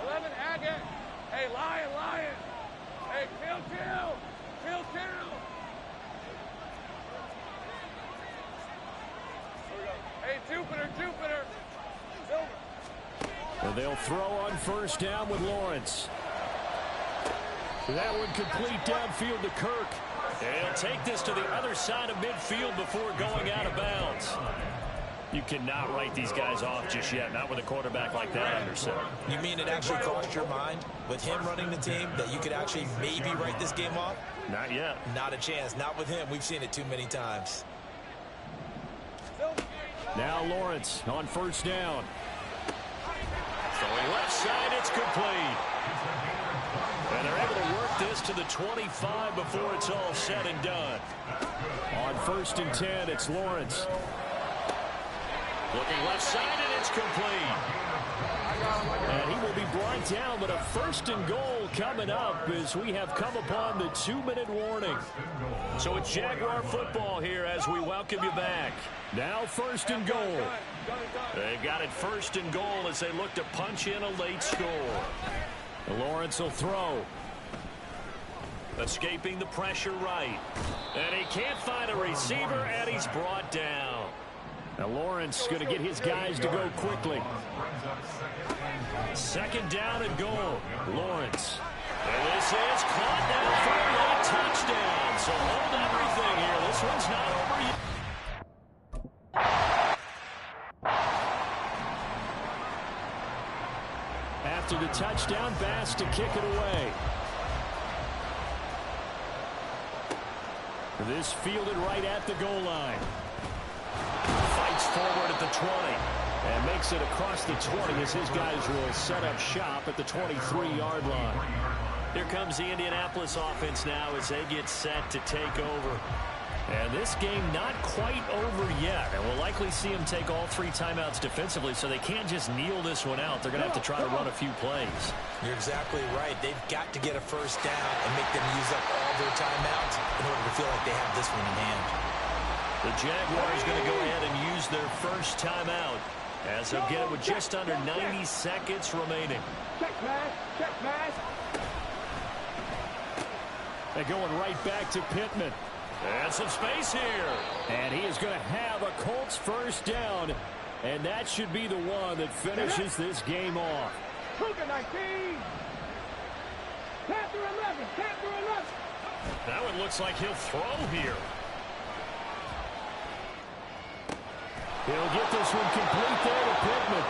11, Agate. Hey, Lion. Hey, chill. Hey, Jupiter. And they'll throw on first down with Lawrence. That one complete downfield to Kirk. He'll take this to the other side of midfield before going out of bounds. You cannot write these guys off just yet, not with a quarterback like that under center. You mean it actually crossed your mind with him running the team that you could actually maybe write this game off? Not yet. Not a chance. Not with him. We've seen it too many times. Now Lawrence on first down. Throwing left side, it's complete. And they're able to work this to the 25 before it's all said and done. On first and 10, it's Lawrence. Looking left side, and it's complete. And he will be brought down, but a first and goal coming up as we have come upon the 2-minute warning. So it's Jaguar football here as we welcome you back. Now first and goal. They've got it first and goal as they look to punch in a late score. Lawrence will throw. Escaping the pressure right. And he can't find a receiver, and he's brought down. Now Lawrence going to get his guys to go quickly. Second down and goal. Lawrence. And this is caught down for a late touchdown. So hold everything here. This one's not over yet. After the touchdown, Bass to kick it away. This fielded right at the goal line. Fights forward at the 20 and makes it across the 20 as his guys will set up shop at the 23-yard line. Here comes the Indianapolis offense now as they get set to take over. And this game not quite over yet. And we'll likely see them take all 3 timeouts defensively, so they can't just kneel this one out. They're going to have to try to run a few plays. You're exactly right. They've got to get a first down and make them use up all their timeouts in order to feel like they have this one in hand. The Jaguars going to go ahead and use their first timeout as they'll get it with just under 90 seconds remaining. Check man. They're going right back to Pittman. And some space here. And he is going to have a Colts first down. And that should be the one that finishes this game off. Cougar 19. Panther 11. That one looks like he'll throw here. He'll get this one complete there to Pittman.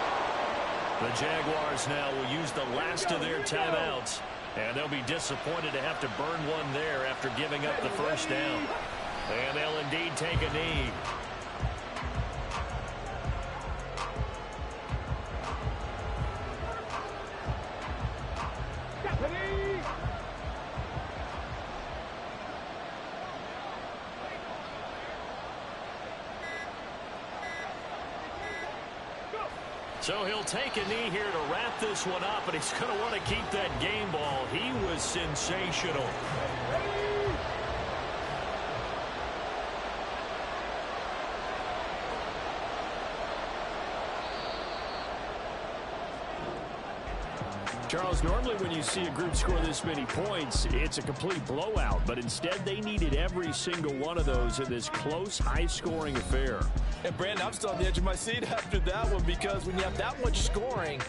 The Jaguars now will use the last of their timeouts. And they'll be disappointed to have to burn one there after giving up the first down. And they'll indeed take a knee. So he'll take a knee here to wrap this one up, and he's going to want to keep that game ball. He was sensational. Charles, normally when you see a group score this many points, it's a complete blowout. But instead, they needed every single one of those in this close, high-scoring affair. And, Brandon, I'm still on the edge of my seat after that one because when you have that much scoring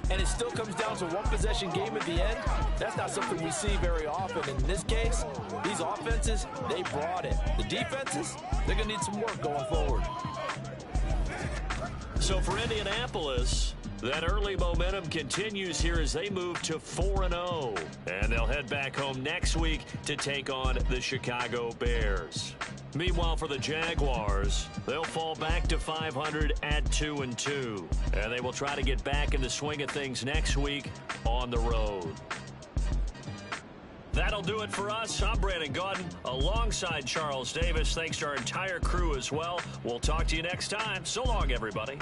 and it still comes down to one possession game at the end, that's not something we see very often. In this case, these offenses, they brought it. The defenses, they're going to need some work going forward. So for Indianapolis, that early momentum continues here as they move to 4-0. And they'll head back home next week to take on the Chicago Bears. Meanwhile, for the Jaguars, they'll fall back to 500 at 2-2. And they will try to get back in the swing of things next week on the road. That'll do it for us. I'm Brandon Gaudin alongside Charles Davis. Thanks to our entire crew as well. We'll talk to you next time. So long, everybody.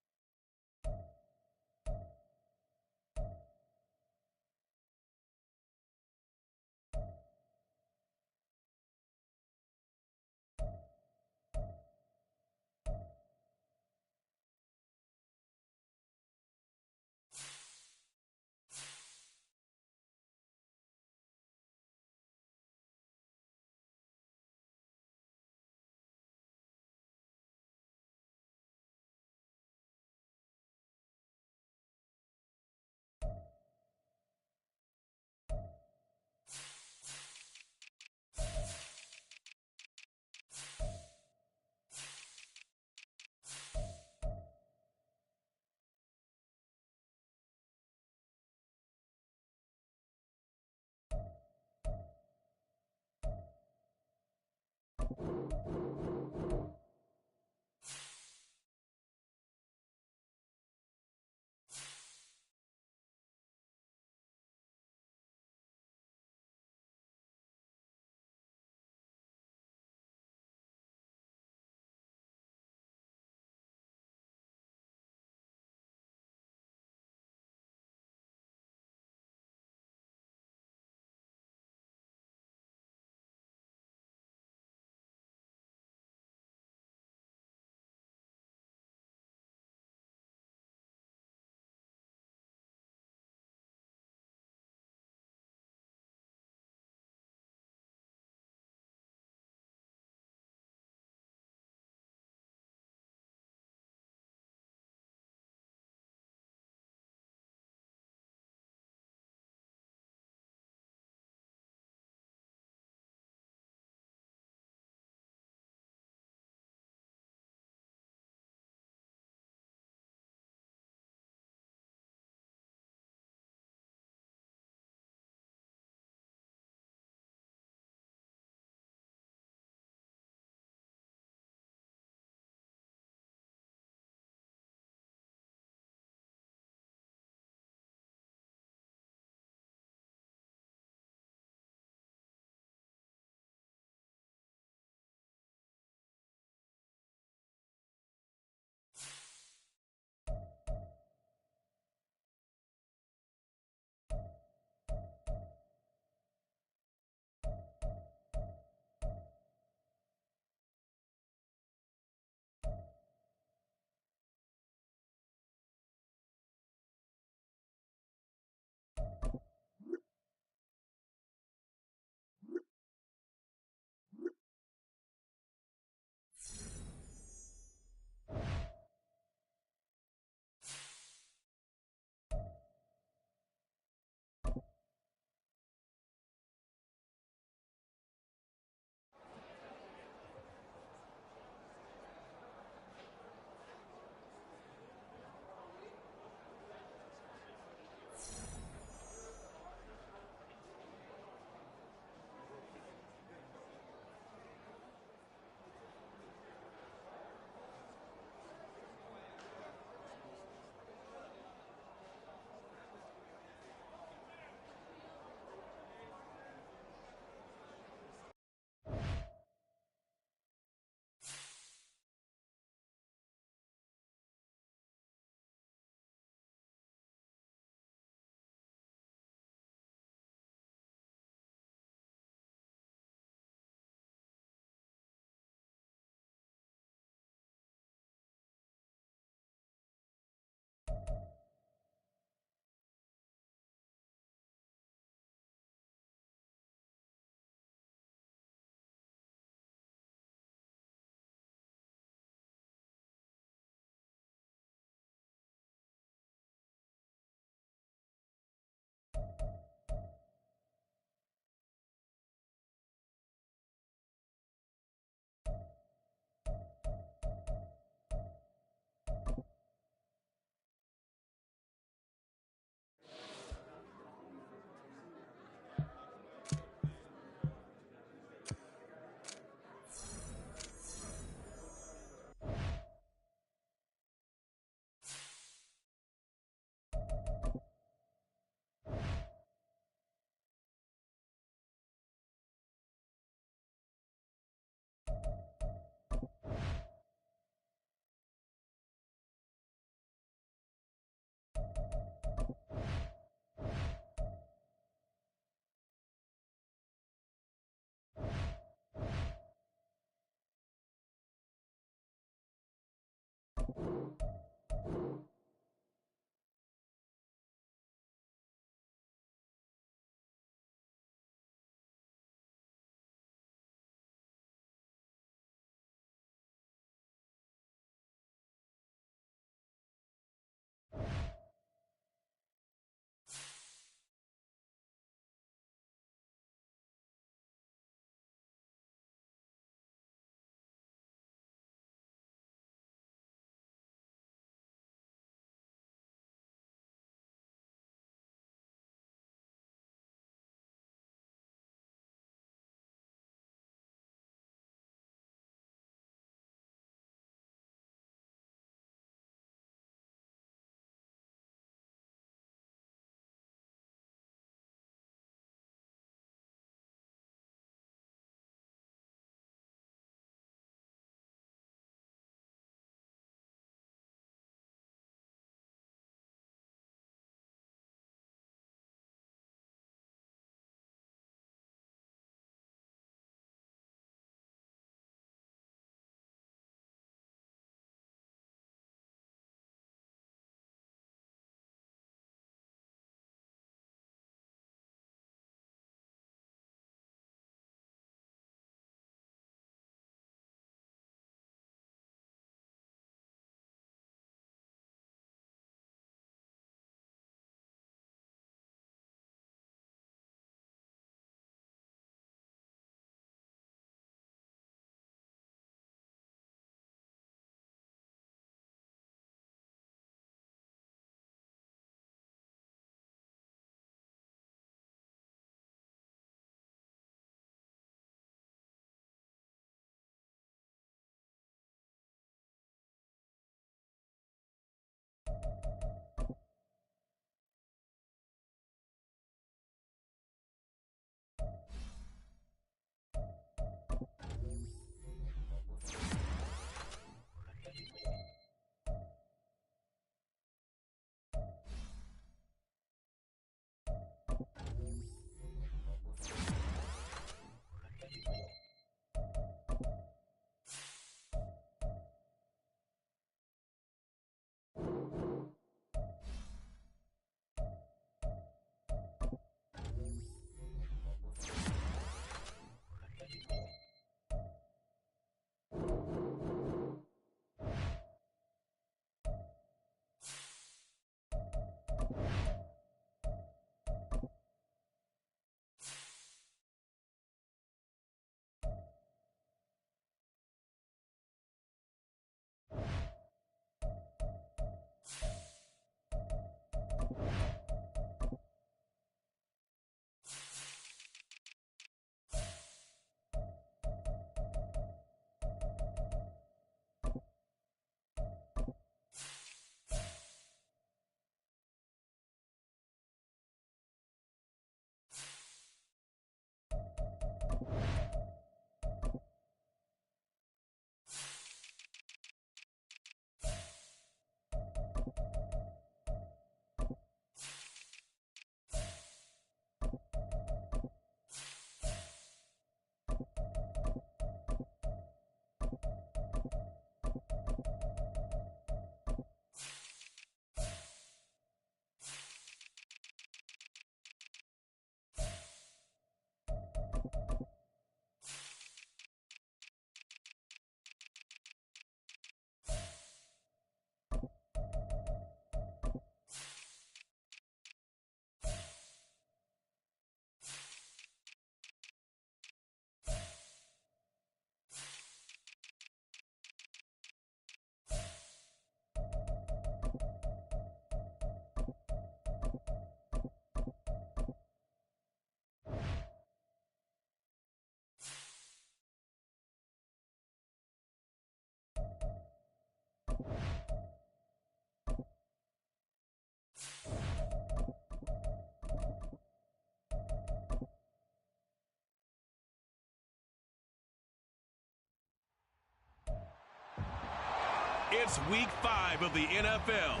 It's week 5 of the NFL.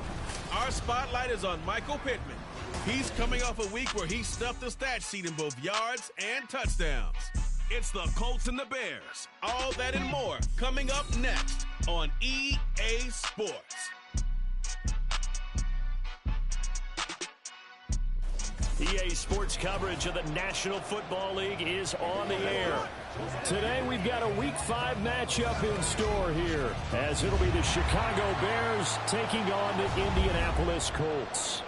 Our spotlight is on Michael Pittman. He's coming off a week where he stuffed the stat sheet in both yards and touchdowns. It's the Colts and the Bears. All that and more coming up next on EA Sports. EA Sports coverage of the National Football League is on the air. Today we've got a Week 5 matchup in store here, as it'll be the Chicago Bears taking on the Indianapolis Colts.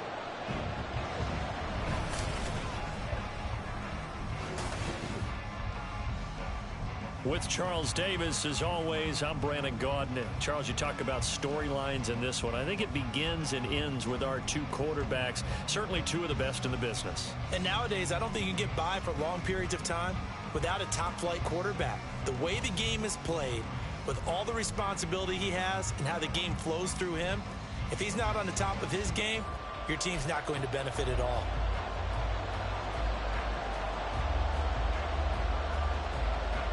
With Charles Davis, as always, I'm Brandon Gaudin. Charles, you talk about storylines in this one. I think it begins and ends with our two quarterbacks, certainly two of the best in the business. And nowadays, I don't think you can get by for long periods of time without a top-flight quarterback. The way the game is played, with all the responsibility he has and how the game flows through him, if he's not on the top of his game, your team's not going to benefit at all.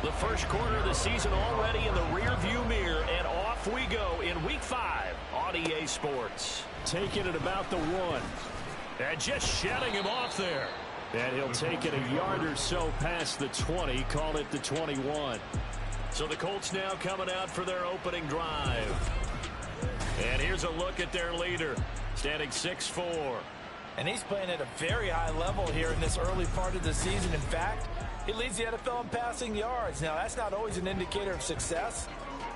The first quarter of the season already in the rearview mirror, and off we go in Week 5 on EA Sports. Taking it about the 1. And just shutting him off there. And he'll take it a yard or so past the 20, call it the 21. So the Colts now coming out for their opening drive. And here's a look at their leader, standing 6'4". And he's playing at a very high level here in this early part of the season. In fact, he leads the NFL in passing yards. Now, that's not always an indicator of success,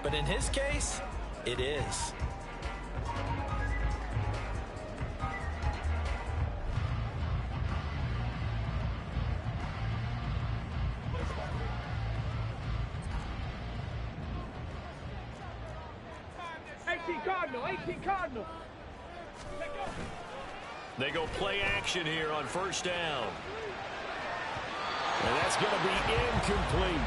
but in his case, it is. Cardinal. They go play action here on first down. And that's going to be incomplete.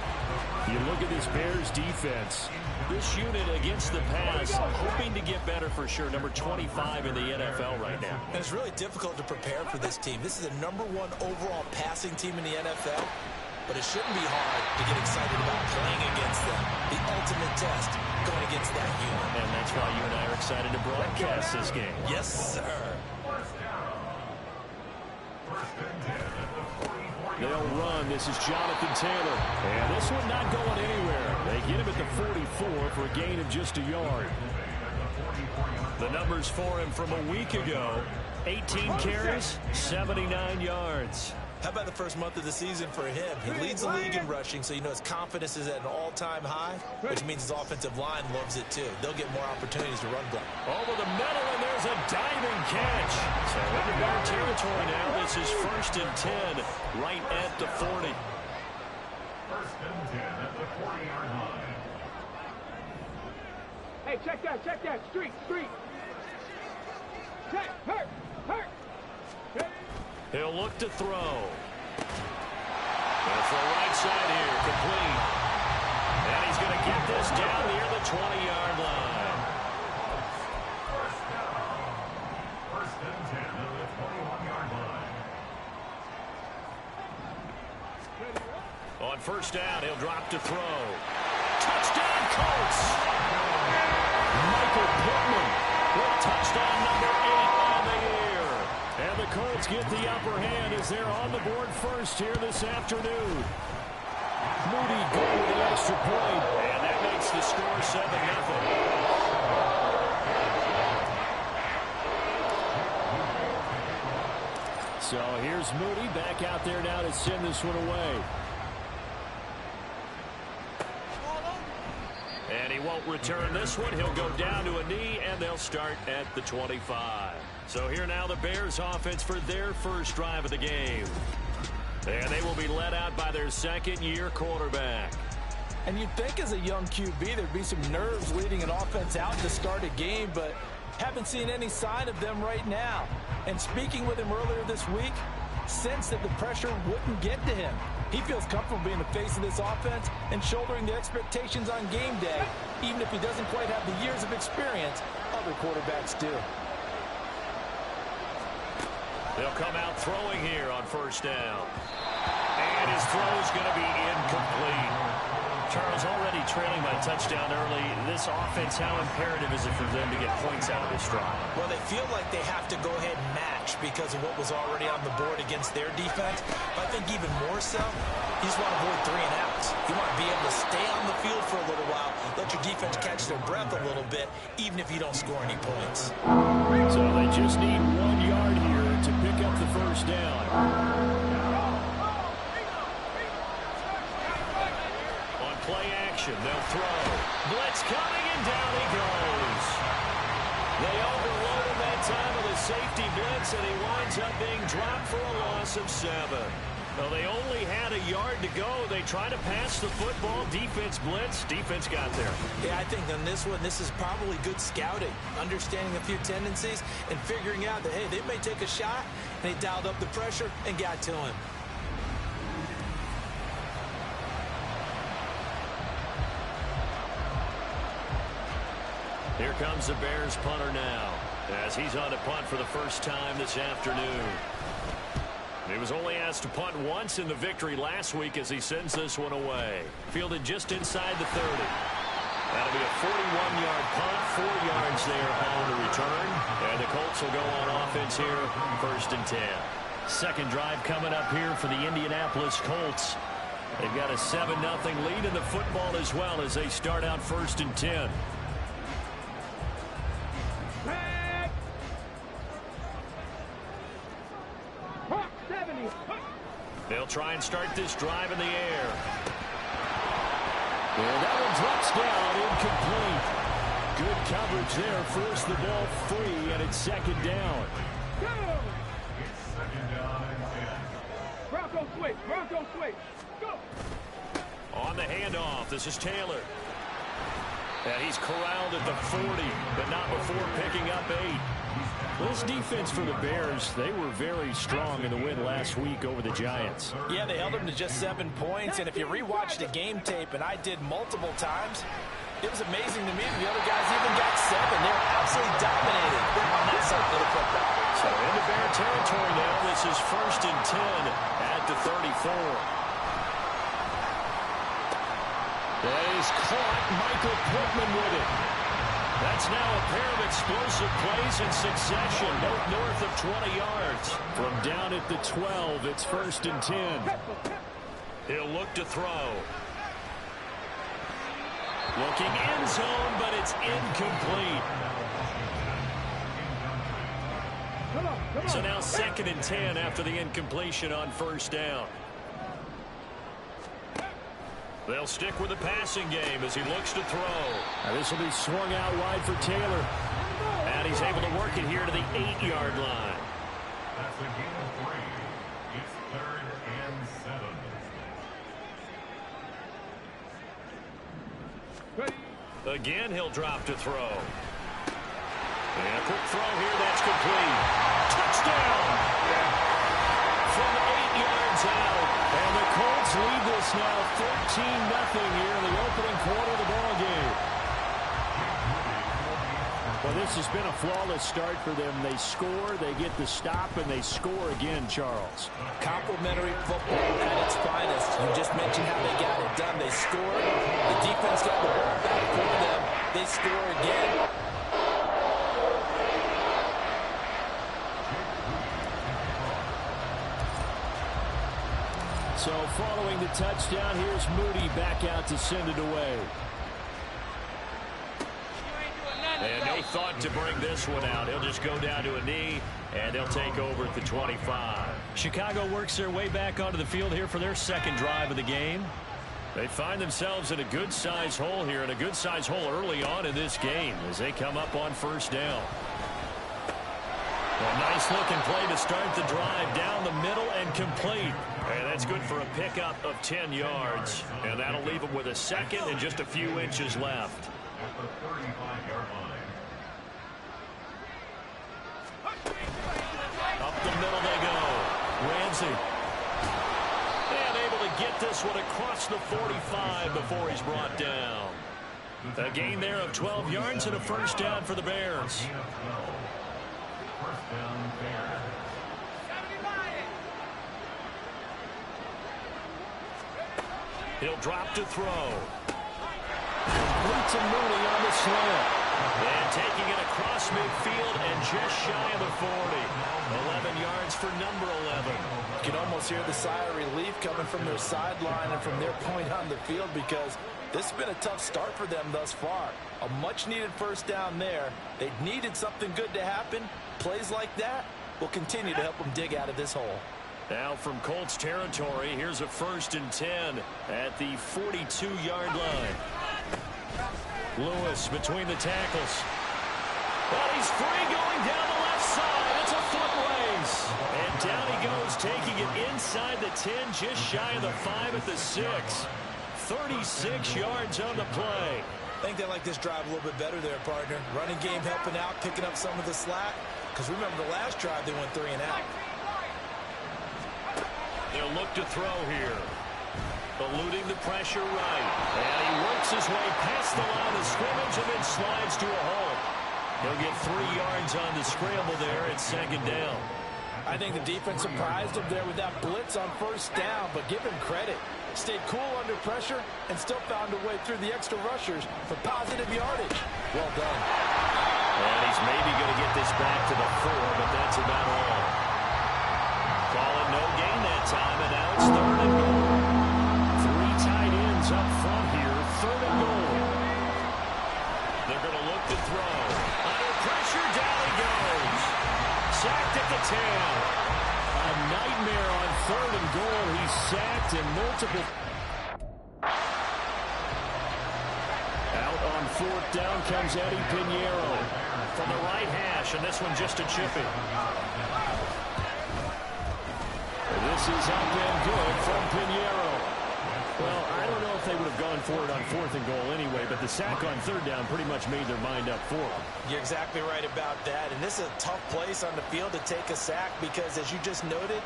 You look at this Bears defense. This unit against the pass, hoping to get better for sure. Number 25 in the NFL right now. And it's really difficult to prepare for this team. This is the #1 overall passing team in the NFL. But it shouldn't be hard to get excited about playing against them. The ultimate test going against that unit. And that's why you and I are excited to broadcast this game. Yes, sir. They'll run. This is Jonathan Taylor. And this one not going anywhere. They get him at the 44 for a gain of just a yard. The numbers for him from a week ago: 18 carries, 79 yards. How about the first month of the season for him? He leads the league in rushing, so you know his confidence is at an all-time high, which means his offensive line loves it too. They'll get more opportunities to run block. Over the middle, and there's a diving catch. So into Bear territory now. This is 1st and 10, right at the 40. 1st and 10 at the 40-yard line. Hey, check that. Street. Check, hurt. He'll look to throw. And for the right side here, complete. And he's going to get this down near the 20-yard line. First and 10 at the 21-yard line. On first down, he'll drop to throw. Touchdown, Colts! Michael Pittman with touchdown number 8 on the year. And the Colts get the upper hand as they're on the board first here this afternoon. Moody going with the extra point. And that makes the score 7-0. So here's Moody back out there now to send this one away. And he won't return this one. He'll go down to a knee, and they'll start at the 25. So here now the Bears offense for their first drive of the game. And they will be led out by their second-year quarterback. And you'd think as a young QB there'd be some nerves leading an offense out to start a game, but haven't seen any sign of them right now. And speaking with him earlier this week, sensed that the pressure wouldn't get to him. He feels comfortable being the face of this offense and shouldering the expectations on game day, even if he doesn't quite have the years of experience other quarterbacks do. They'll come out throwing here on first down. And his throw is going to be incomplete. Charles, already trailing by touchdown early. This offense, how imperative is it for them to get points out of this drive? Well, they feel like they have to go ahead and match because of what was already on the board against their defense. But I think even more so, you just want to avoid 3 and outs. You want to be able to stay on the field for a little while, let your defense catch their breath a little bit, even if you don't score any points. So they just need 1 yard here to pick up the first down. Play action, they'll throw. Blitz coming, and down he goes. They overload him that time with a safety blitz, and he winds up being dropped for a loss of 7. Well, they only had a yard to go. They try to pass the football. Defense blitz. Defense got there. Yeah, I think on this one, this is probably good scouting, understanding a few tendencies, and figuring out that, hey, they may take a shot, and they dialed up the pressure and got to him. Here comes the Bears punter now, as he's on to punt for the first time this afternoon. He was only asked to punt once in the victory last week as he sends this one away. Fielded just inside the 30. That'll be a 41-yard punt, 4 yards there on the return. And the Colts will go on offense here, 1st and 10. Second drive coming up here for the Indianapolis Colts. They've got a 7-0 lead in the football as well as they start out 1st and 10. They'll try and start this drive in the air. And that one drops down, incomplete. Good coverage there, force the ball free, and it's 2nd down. It's 2nd down and 10. Bronco switch, Bronco switch. Go. On the handoff, this is Taylor. And he's corralled at the 40, but not before picking up 8. This defense for the Bears, they were very strong in the win last week over the Giants. Yeah, they held them to just 7 points, and if you rewatch the game tape, and I did multiple times, it was amazing to me that the other guys even got 7. They were absolutely dominated on that side of the football. So into Bear territory now. This is 1st and 10 at the 34. That is caught. Michael Pittman with it. That's now a pair of explosive plays in succession, both north of 20 yards. From down at the 12, it's 1st and 10. He'll look to throw. Looking end zone, but it's incomplete. So now 2nd and 10 after the incompletion on 1st down. They'll stick with the passing game as he looks to throw. This will be swung out wide for Taylor. And he's able to work it here to the 8-yard line. That's a gain of 3. It's 3rd and 7. Again, he'll drop to throw. And a quick throw here, that's complete. Touchdown! From 8 yards out. And the Colts lead this now 13-0 here in the opening quarter of the ballgame. Well, this has been a flawless start for them. They score, they get the stop, and they score again, Charles. Complimentary football at its finest. You just mentioned how they got it done. They scored. The defense got the ball back for them. They score again. So following the touchdown, here's Moody back out to send it away. And they thought to bring this one out. He'll just go down to a knee, and they'll take over at the 25. Chicago works their way back onto the field here for their 2nd drive of the game. They find themselves in a good-size hole here, and a good-size hole early on in this game as they come up on 1st down. A nice-looking play to start the drive down the middle and complete. And that's good for a pickup of 10 yards. And that'll leave them with a 2nd and just a few inches left. At the 35-yard line. Up the middle they go. Ramsey. And able to get this one across the 45 before he's brought down. A gain there of 12 yards and a 1st down for the Bears. Gain of 12. 1st down, Bears. He'll drop to throw. Complete to Mooney on the slant. And taking it across midfield and just shy of the 40. 11 yards for number 11. You can almost hear the sigh of relief coming from their sideline and from their point on the field, because this has been a tough start for them thus far. A much-needed first down there. They needed something good to happen. Plays like that will continue to help them dig out of this hole. Now from Colts territory, here's a 1st and 10 at the 42-yard line. Lewis between the tackles. Well, he's free going down the left side. It's a foot race. And down he goes, taking it inside the 10, just shy of the 5 at the 6. 36 yards on the play. I think they like this drive a little bit better there, partner. Running game helping out, picking up some of the slack. Because remember, the last drive they went 3 and out. They'll look to throw here. Eluding the pressure right. And he works his way past the line of scrimmage and then slides to a hole. He'll get 3 yards on the scramble there at 2nd down. I think the defense surprised him there with that blitz on 1st down, but give him credit. Stayed cool under pressure and still found a way through the extra rushers for positive yardage. Well done. And he's maybe going to get this back to the 4, but that's about all. Calling no gain that time, and now it's 3rd and goal. 3 tight ends up front here, 3rd and goal. They're going to look to throw. Under pressure, down he goes. Sacked at the 10. A nightmare on 3rd and goal. He's sacked in multiple. Out on 4th down comes Eddie Pinheiro from the right hash, and this one just a chippy. This is up and good from Pinheiro. Well, I don't know if they would have gone for it on 4th and goal anyway, but the sack on 3rd down pretty much made their mind up for it. You're exactly right about that, and this is a tough place on the field to take a sack because, as you just noted,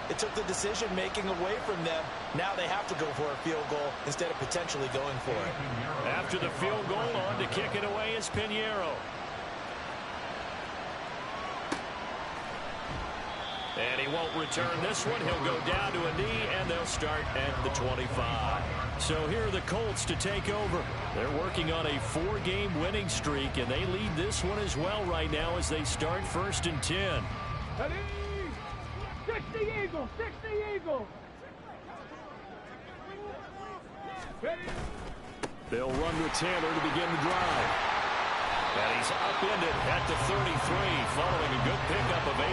it took the decision-making away from them. Now they have to go for a field goal instead of potentially going for it. After the field goal, on to kick it away is Pinheiro. And he won't return this one. He'll go down to a knee, and they'll start at the 25. So here are the Colts to take over. They're working on a 4-game winning streak, and they lead this one as well right now as they start 1st and 10. 60 Eagles, 60 Eagles. They'll run with Taylor to begin the drive. And he's upended at the 33, following a good pickup of 8.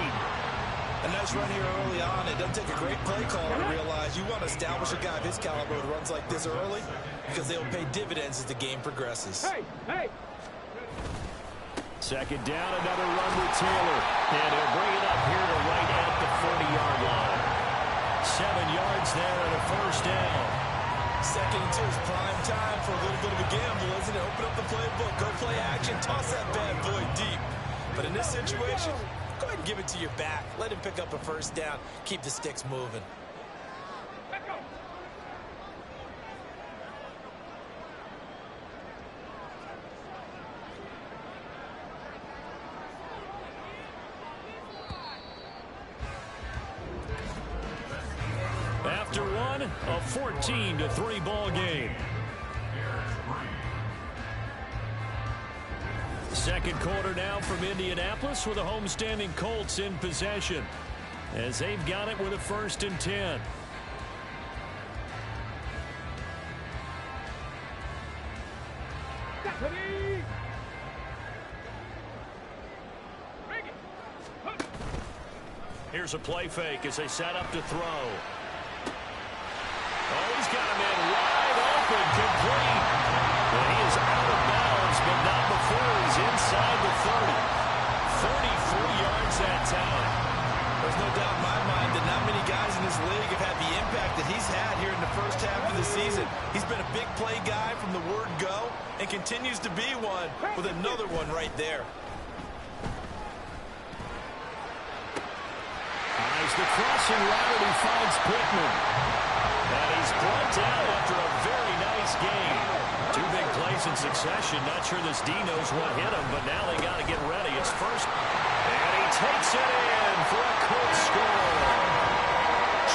A nice run here early on. It doesn't take a great play caller to realize you want to establish a guy of his caliber who runs like this early, because they'll pay dividends as the game progresses. Hey! 2nd down, another run with Taylor. And he'll bring it up here to right at the 40-yard line. 7 yards there and a 1st down. 2nd and 2 is prime time for a little bit of a gamble, isn't it? Open up the playbook, go play action, toss that bad boy deep. But in this situation, go ahead and give it to your back. Let him pick up a 1st down. Keep the sticks moving. After one, a 14-3 ball game. 2nd quarter now from Indianapolis with the homestanding Colts in possession as they've got it with a 1st and 10. Here's a play fake as they set up to throw. Oh, he's got a man wide open, complete. And he is out of bounds, but not before he's inside the 30. 33 yards that time. There's no doubt in my mind that not many guys in this league have had the impact that he's had here in the first half of the season. He's been a big play guy from the word go and continues to be one with another one right there. Eyes the crossing route, and he finds Pittman. And he's brought down after a very nice game. 2 big plays in succession. Not sure this D knows what hit him, but now they got to get ready. It's first. And he takes it in for a quick score.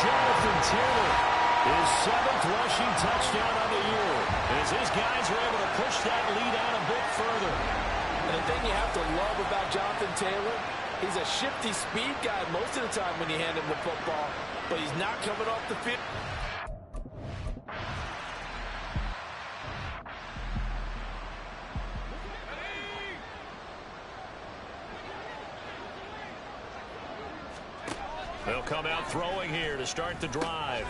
Jonathan Taylor His 7th rushing touchdown of the year, as his guys are able to push that lead out a bit further. And the thing you have to love about Jonathan Taylor, he's a shifty speed guy most of the time when you hand him the football, but he's not coming off the field. They'll come out throwing here to start the drive.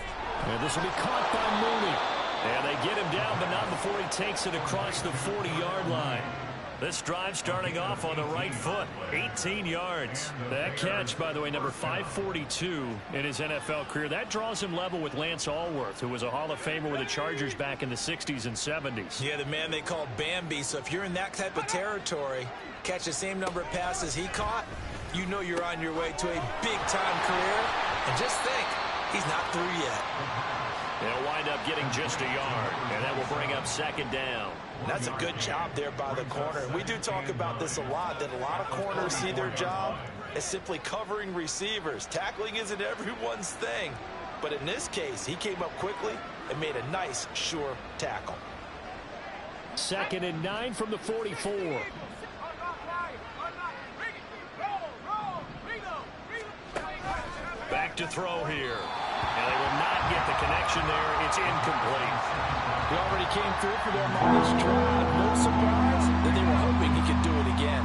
And this will be caught by Mooney. And they get him down, but not before he takes it across the 40-yard line. This drive starting off on the right foot, 18 yards. That catch, by the way, number 542 in his NFL career. That draws him level with Lance Allworth, who was a Hall of Famer with the Chargers back in the 60s and 70s. Yeah, the man they call Bambi. So if you're in that type of territory, catch the same number of passes he caught, you know you're on your way to a big-time career. And just think, he's not through yet. They'll wind up getting just a yard, and that will bring up second down. And that's a good job there by the corner. And we do talk about this a lot, that a lot of corners see their job as simply covering receivers. Tackling isn't everyone's thing. But in this case, he came up quickly and made a nice, sure tackle. 2nd and 9 from the 44. Back to throw here. And they will not get the connection there. It's incomplete. He already came through for them on this drive. No surprise that they were hoping he could do it again.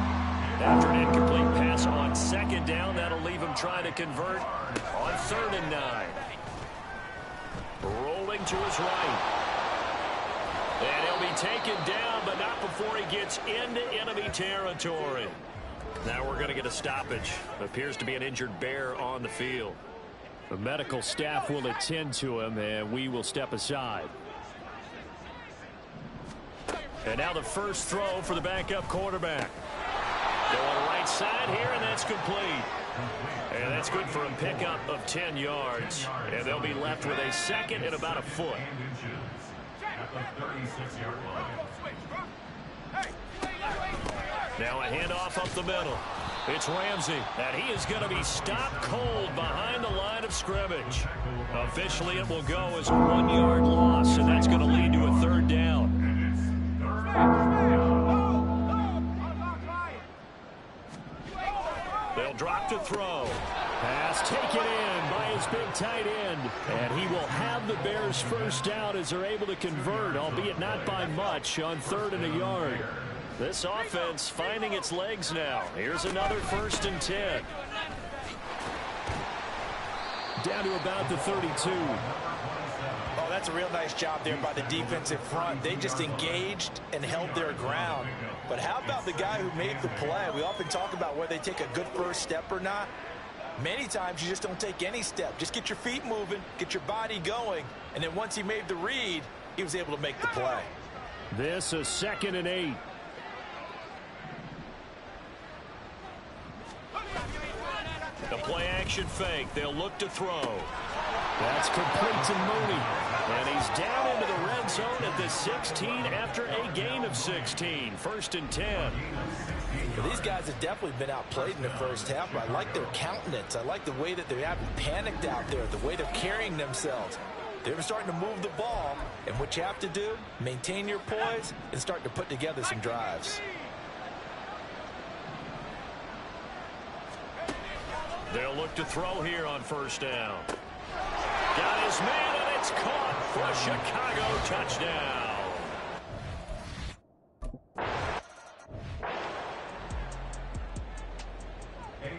After an incomplete pass on 2nd down, that'll leave him trying to convert on 3rd and 9. Rolling to his right. And he'll be taken down, but not before he gets into enemy territory. Now we're going to get a stoppage. Appears to be an injured bear on the field. The medical staff will attend to him, and we will step aside. And now the first throw for the backup quarterback. Going right side here, and that's complete. And that's good for a pickup of 10 yards. And they'll be left with a 2nd and about a foot. Now a handoff up the middle. It's Ramsey, and he is going to be stopped cold behind the line of scrimmage. Officially, it will go as a 1-yard loss, and that's going to lead to a 3rd down. They'll drop to throw. Pass taken in by his big tight end. And he will have the Bears' first down as they're able to convert, albeit not by much, on 3rd and a yard. This offense finding its legs now. Here's another 1st and 10. Down to about the 32. Oh, that's a real nice job there by the defensive front. They just engaged and held their ground. But how about the guy who made the play? We often talk about whether they take a good first step or not. Many times you just don't take any step. Just get your feet moving, get your body going, and then once he made the read, he was able to make the play. This is 2nd and 8. The play-action fake. They'll look to throw. That's complete to Mooney. And he's down into the red zone at the 16 after a gain of 16. 1st and 10. Well, these guys have definitely been outplayed in the first half, but I like their countenance. I like the way that they haven't panicked out there, the way they're carrying themselves. They're starting to move the ball, and what you have to do, maintain your poise and start to put together some drives. They'll look to throw here on 1st down. Got his man, and it's caught for a Chicago touchdown.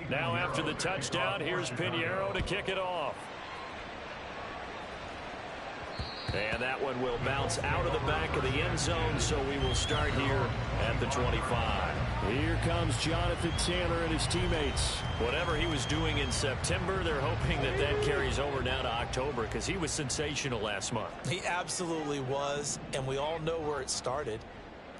Now after the touchdown, here's Pinheiro to kick it off. And that one will bounce out of the back of the end zone, so we will start here at the 25. Here comes Jonathan Taylor and his teammates. Whatever he was doing in September, they're hoping that that carries over now to October, because he was sensational last month. He absolutely was, and we all know where it started.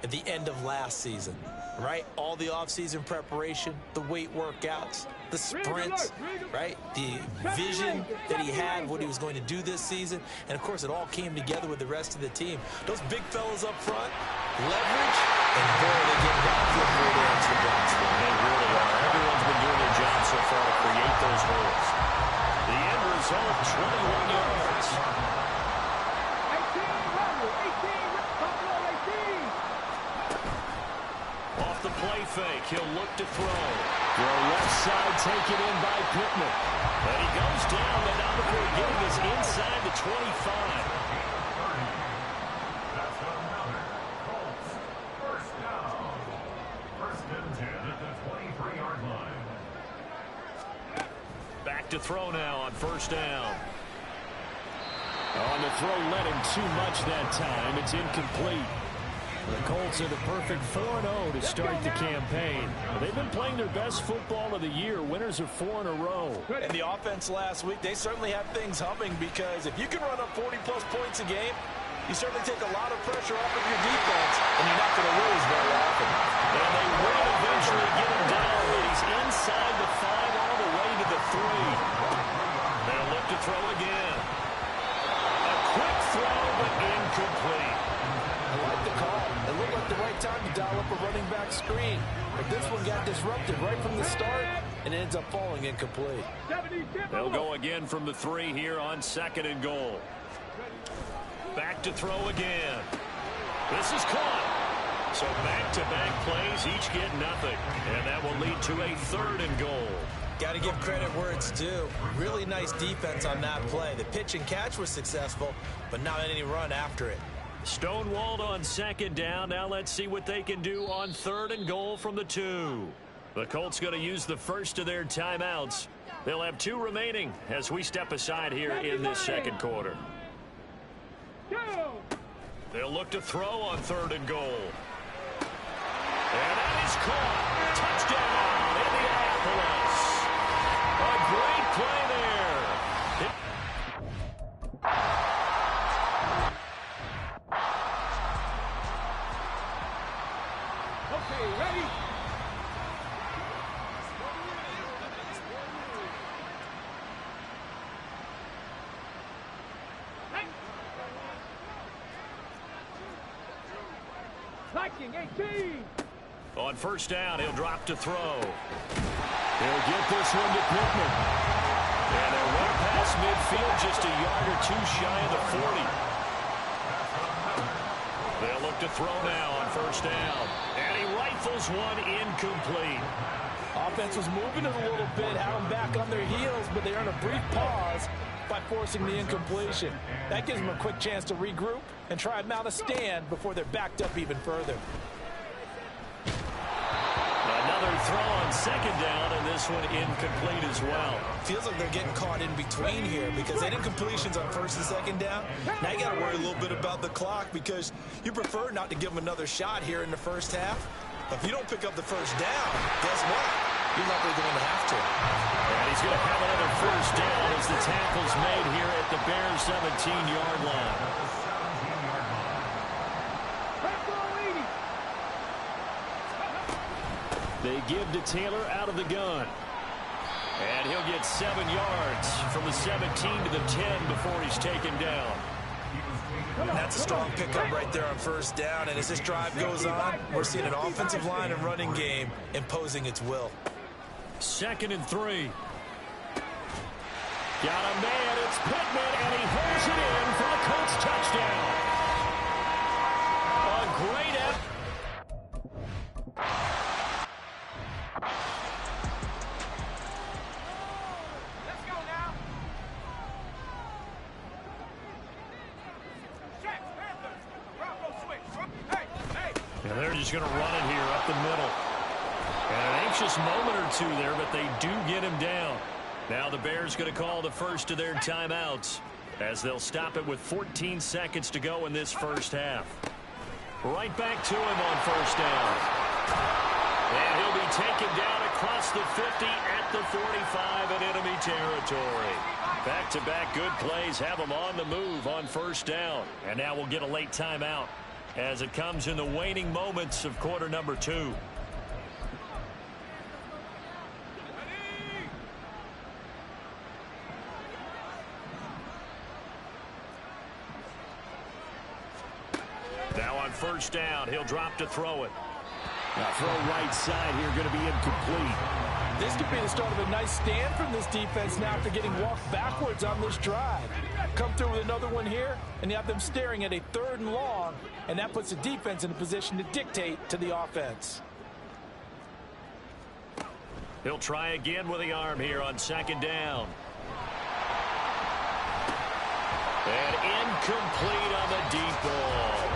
At the end of last season, right? All the offseason preparation, the weight workouts, the sprints, right? The vision that he had, what he was going to do this season. And, of course, it all came together with the rest of the team. Those big fellas up front, leverage, and boy, they get downfield for the extra blocks. They really are. Everyone's been doing their job so far to create those holes. The end result, 21 yards. look to throw. Throw left side taken in by Pittman. And he goes down, but not before getting us inside the 25. That's another Colts first down. First and 10 at the 23-yard line. Back to throw now on first down. On the throw, led him too much that time. It's incomplete. The Colts are the perfect 4-0 to start the campaign. They've been playing their best football of the year. Winners of 4 in a row. And the offense last week, they certainly have things humming, because if you can run up 40-plus points a game, you certainly take a lot of pressure off of your defense, and you're not going to lose very often. And they will eventually get him down, but he's inside the 5 all the way to the 3. They'll look to throw again. A quick throw, but incomplete. I like the call. It looked like the right time to dial up a running back screen. But this one got disrupted right from the start, and it ends up falling incomplete. They'll go again from the 3 here on 2nd and goal. Back to throw again. This is caught. So back-to-back plays, each get nothing. And that will lead to a 3rd and goal. Got to give credit where it's due. Really nice defense on that play. The pitch and catch was successful, but not any run after it. Stonewalled on 2nd down. Now let's see what they can do on 3rd and goal from the 2. The Colts going to use the first of their timeouts. They'll have 2 remaining as we step aside here in this 2nd quarter. They'll look to throw on 3rd and goal. And that is caught. Touchdown, Indianapolis. A great play there. Okay, ready? Liking 18. On first down, he'll drop to throw. He'll get this one to Pittman. And they'll run past midfield just a yard or 2 shy of the 40. They'll look to throw now on first down. And he rifles one incomplete. Offense was moving it a little bit, had them back on their heels, but they earn a brief pause by forcing the incompletion. That gives them a quick chance to regroup and try and mount a stand before they're backed up even further. Another throw on 2nd down, and this one incomplete as well. Feels like they're getting caught in between here, because they had incompletions on 1st and 2nd down. Now you got to worry a little bit about the clock, because you prefer not to give them another shot here in the first half. But if you don't pick up the first down, guess what? You're likely going to have to. And he's going to have another first down as the tackle's made here at the Bears 17-yard line. They give to Taylor out of the gun. And he'll get 7 yards from the 17 to the 10 before he's taken down. And that's a strong pickup right there on first down. And as this drive goes on, we're seeing an offensive line and running game imposing its will. 2nd and 3. Got a man, it's Pittman, and he holds it in for the Colts touchdown. A great effort. Let's go now. Check, Panther. Bravo switch. Hey, hey. And they're just going to run it here up the middle. And an anxious moment or 2 there, but they do get him down. Now the Bears going to call the first of their timeouts as they'll stop it with 14 seconds to go in this first half. Right back to him on first down. And he'll be taken down across the 50 at the 45 in enemy territory. Back-to-back good plays have them on the move on first down. And now we'll get a late timeout as it comes in the waning moments of quarter number 2. Now on first down, he'll drop to throw it. Now throw right side here, going to be incomplete. This could be the start of a nice stand from this defense now after getting walked backwards on this drive. Come through with another one here, and you have them staring at a 3rd and long, and that puts the defense in a position to dictate to the offense. He'll try again with the arm here on second down. And incomplete on the deep ball.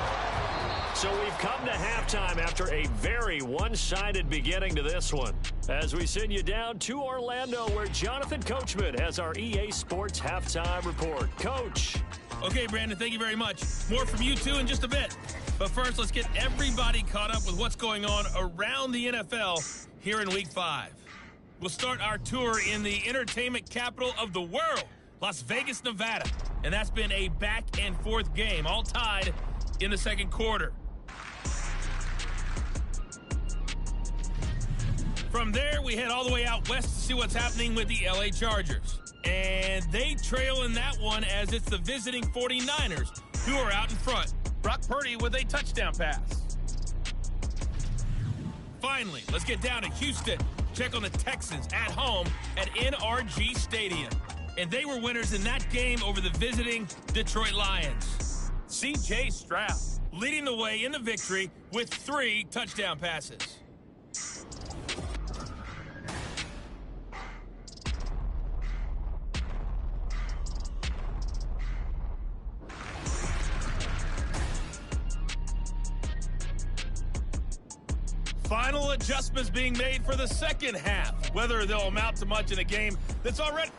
So we've come to halftime after a very one-sided beginning to this one. As we send you down to Orlando, where Jonathan Coachman has our EA Sports Halftime Report. Coach. Okay, Brandon, thank you very much. More from you two in just a bit. But first, let's get everybody caught up with what's going on around the NFL here in Week 5. We'll start our tour in the entertainment capital of the world, Las Vegas, Nevada. And that's been a back-and-forth game, all tied in the second quarter. From there, we head all the way out west to see what's happening with the LA Chargers. And they trail in that one as it's the visiting 49ers who are out in front. Brock Purdy with a touchdown pass. Finally, let's get down to Houston. Check on the Texans at home at NRG Stadium. And they were winners in that game over the visiting Detroit Lions. C.J. Stroud leading the way in the victory with 3 touchdown passes. Final adjustments being made for the second half. Whether they'll amount to much in a game that's already...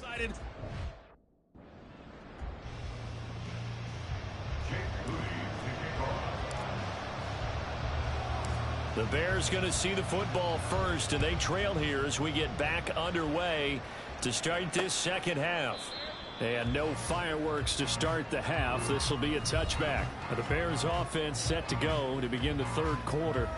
decided. The Bears going to see the football first, and they trail here as we get back underway to start this second half. And no fireworks to start the half. This will be a touchback. The Bears offense set to go to begin the third quarter.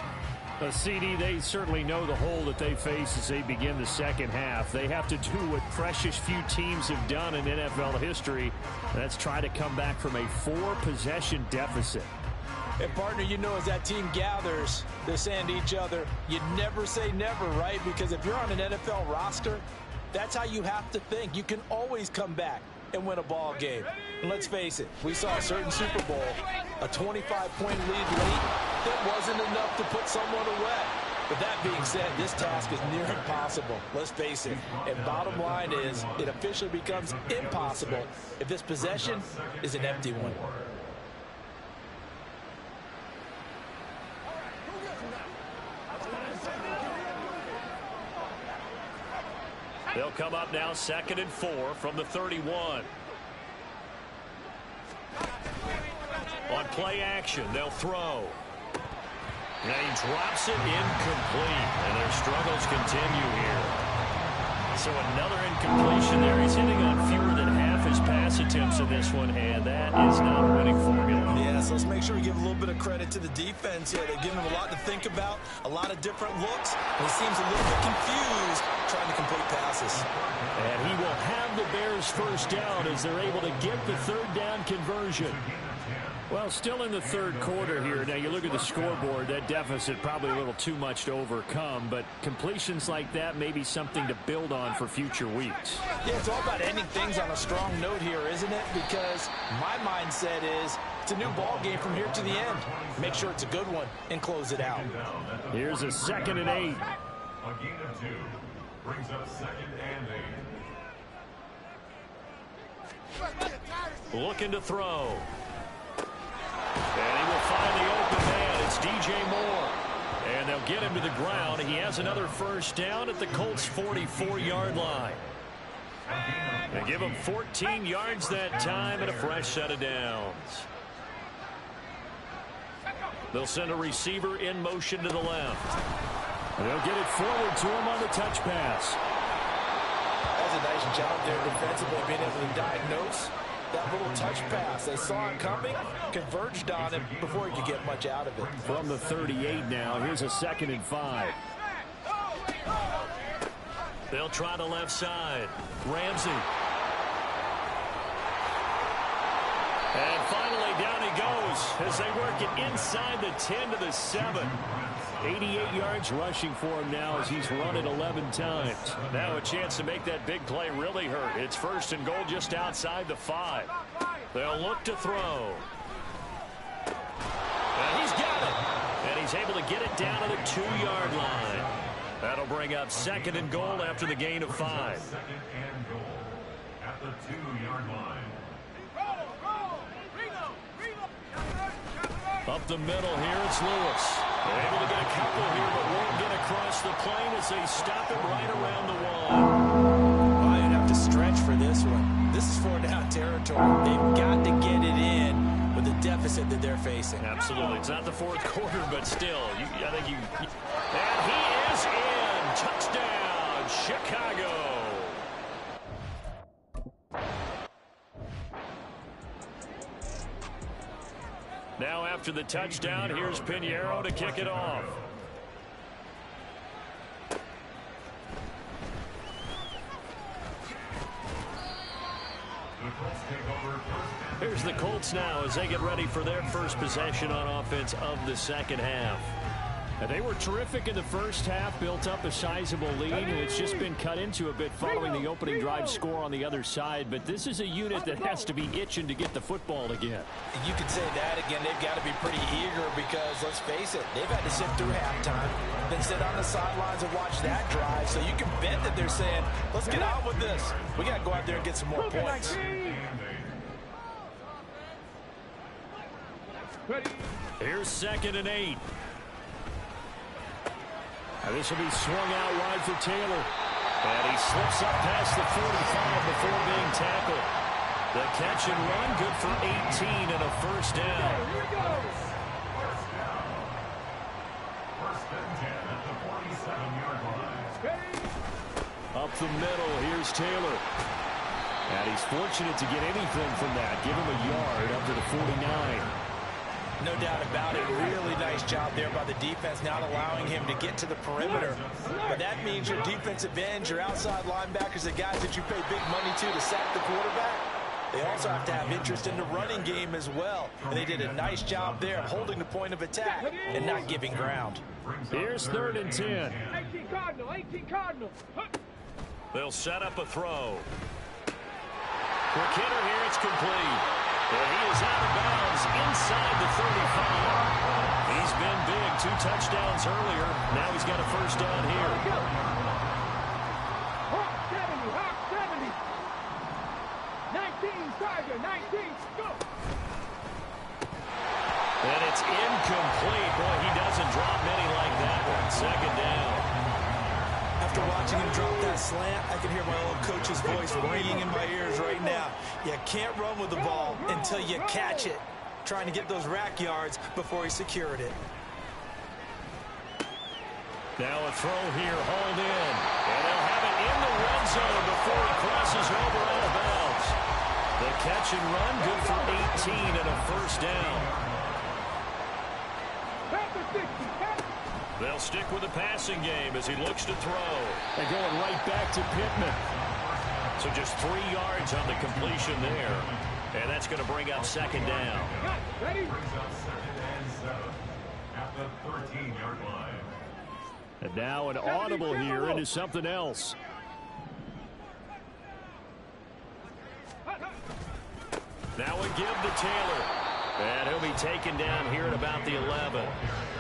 CD, they certainly know the hole that they face as they begin the second half. They have to do what precious few teams have done in NFL history. That's try to come back from a 4-possession deficit. And, partner, you know, as that team gathers, they're saying to each other, you never say never, right? Because if you're on an NFL roster, that's how you have to think. You can always come back and win a ball game. And let's face it, we saw a certain Super Bowl, a 25-point lead late that wasn't enough to put someone away. But that being said, this task is near impossible. Let's face it. And bottom line is, it officially becomes impossible if this possession is an empty one. They'll come up now 2nd and 4 from the 31. On play action, they'll throw. And he drops it incomplete. And their struggles continue here. So another incompletion there. He's hitting on fewer than half his pass attempts in this one, and that is not a winning formula. Yeah, so let's make sure we give a little bit of credit to the defense here. They're giving him a lot to think about, a lot of different looks, and he seems a little bit confused trying to complete passes. And he will have the Bears first down as they're able to get the third down conversion. Well, still in the third quarter here. Now, you look at the scoreboard, that deficit probably a little too much to overcome, but completions like that may be something to build on for future weeks. Yeah, it's all about ending things on a strong note here, isn't it? Because my mindset is it's a new ball game from here to the end. Make sure it's a good one and close it out. Here's a 2nd and 8. A gain of 2 brings up 2nd and 8. Looking to throw. And he will find the open man. It's DJ Moore. And they'll get him to the ground. He has another first down at the Colts' 44-yard line. They give him 14 yards that time and a fresh set of downs. They'll send a receiver in motion to the left. And they'll get it forward to him on the touch pass. That's a nice job there defensively, being able to diagnose that little touch pass. They saw it coming, converged on it before he could get much out of it. From the 38 now, here's a 2nd and 5. They'll try the left side. Ramsey. And finally, down he goes as they work it inside the 10 to the 7. 88 yards rushing for him now as he's run it 11 times. Now a chance to make that big play really hurt. It's 1st and goal just outside the 5. They'll look to throw. And he's got it. And he's able to get it down to the 2-yard line. That'll bring up 2nd and goal after the gain of 5. 2nd and goal at the 2-yard line. Up the middle here, it's Lewis. They're able to get a couple here, but won't get across the plane as they stop it right around the 1. Well, you'd have to stretch for this one. This is 4-down territory. They've got to get it in with the deficit that they're facing. Absolutely. It's not the 4th quarter, but still, I think you... And he is in. Touchdown, Chicago. Now after the touchdown, here's Pinheiro to kick it off. Here's the Colts now as they get ready for their first possession on offense of the 2nd half. And they were terrific in the first half, built up a sizable lead, and it's just been cut into a bit following the opening drive score on the other side. But this is a unit that has to be itching to get the football again. You could say that again. They've got to be pretty eager because, let's face it, they've had to sit through halftime, then sit on the sidelines and watch that drive. So you can bet that they're saying, let's get on with this. We got to go out there and get some more points. Here's 2nd and 8. This will be swung out wide for Taylor. And he slips up past the 45 before being tackled. The catch and run, good for 18 and a 1st down. Here it goes. 1st down. 1st and 10 at the 47-yard line. Up the middle, here's Taylor. And he's fortunate to get anything from that. Give him a yard up to the 49. No doubt about it. Really nice job there by the defense, not allowing him to get to the perimeter. But that means your defensive ends, your outside linebackers, the guys that you pay big money to sack the quarterback, they also have to have interest in the running game as well. And they did a nice job there of holding the point of attack and not giving ground. Here's 3rd and 10. 18 Cardinal, 18 Cardinal. They'll set up a throw. Quick hitter here, it's complete. And he is out of bounds inside the 35. He's been big, 2 touchdowns earlier. Now he's got a 1st down here. Hawk 70, Hawk 70. 19, Tiger, 19, go. And it's incomplete. Boy, he doesn't drop many like that one. 2nd down. After watching him drop that slant, I can hear my old coach's voice ringing in my ears right now. You can't run with the ball until you catch it. Trying to get those rack yards before he secured it. Now a throw here, hauled in. And they'll have it in the red zone before he crosses over out of bounds. The catch and run, good for 18 and a 1st down. They'll stick with the passing game as he looks to throw. They're going right back to Pittman. So just 3 yards on the completion there. And that's going to bring up 2nd down. Brings up 2nd and 7 at the 13-yard line. And now an audible here into something else. Now a give to Taylor. And he'll be taken down here at about the 11.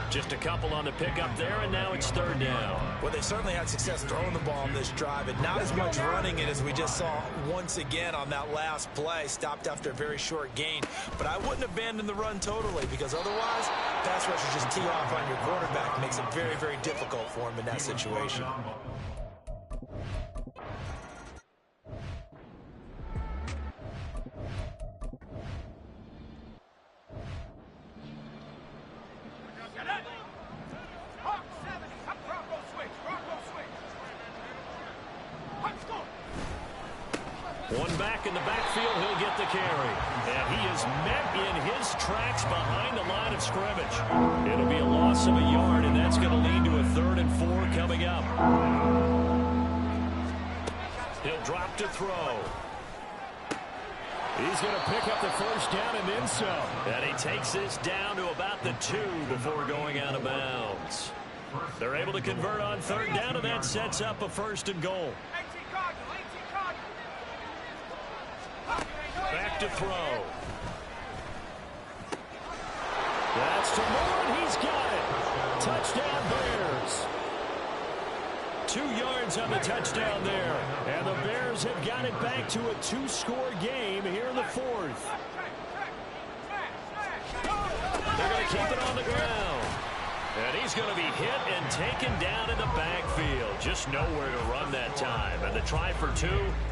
Just a couple on the pickup there, and now it's 3rd down. Well, they certainly had success throwing the ball on this drive, and not as much running it as we just saw once again on that last play. Stopped after a very short gain. But I wouldn't abandon the run totally, because otherwise, pass rushers just tee off on your quarterback. It makes it very, very difficult for him in that situation. One back in the backfield, he'll get the carry. And he is met in his tracks behind the line of scrimmage. It'll be a loss of a yard, and that's going to lead to a 3rd and 4 coming up. He'll drop to throw. He's going to pick up the first down and then some. And he takes this down to about the 2 before going out of bounds. They're able to convert on third down, and that sets up a 1st and goal. Back to throw. That's to Moore, and he's got it. Touchdown, Bears. 2 yards on the touchdown there. And the Bears have got it back to a 2-score game here in the 4th. They're going to keep it on the ground. And he's going to be hit and taken down in the backfield. Just nowhere to run that time. And the try for 2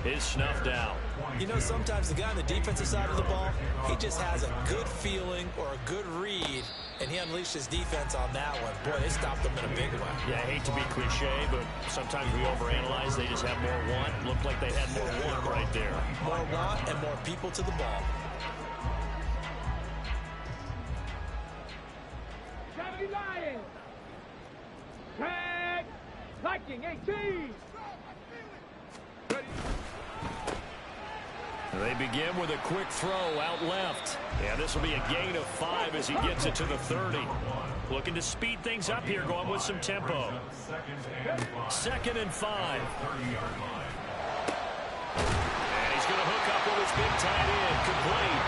is snuffed out. You know, sometimes the guy on the defensive side of the ball, he just has a good feeling or a good read, and he unleashed his defense on that one. Boy, they stopped them in a big way. Yeah, I hate to be cliche, but sometimes we overanalyze. They just have more want. Looked like they had more want right there. More want and more people to the ball. Lions. Tag. Viking 18. They begin with a quick throw out left. And this will be a gain of 5 as he gets it to the 30. Looking to speed things up here, going with some tempo. 2nd and 5. And he's going to hook up with his big tight end, complete.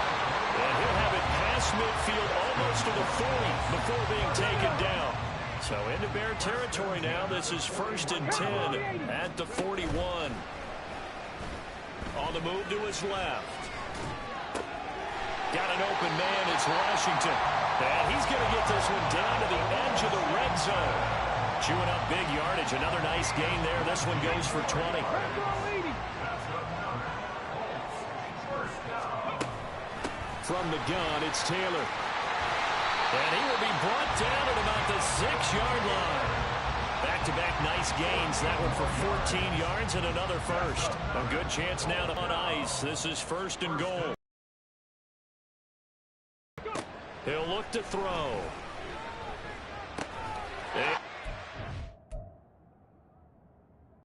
And he'll have it past midfield almost to the 40 before being taken down. So into Bear territory now. This is 1st and 10 at the 41. On the move to his left. Got an open man. It's Washington. And he's going to get this one down to the edge of the red zone. Chewing up big yardage. Another nice gain there. This one goes for 20. From the gun, it's Taylor. And he will be brought down at about the 6-yard line. Back-to-back nice gains. That one for 14 yards and another first. A good chance now to on ice. This is 1st and goal. He'll look to throw.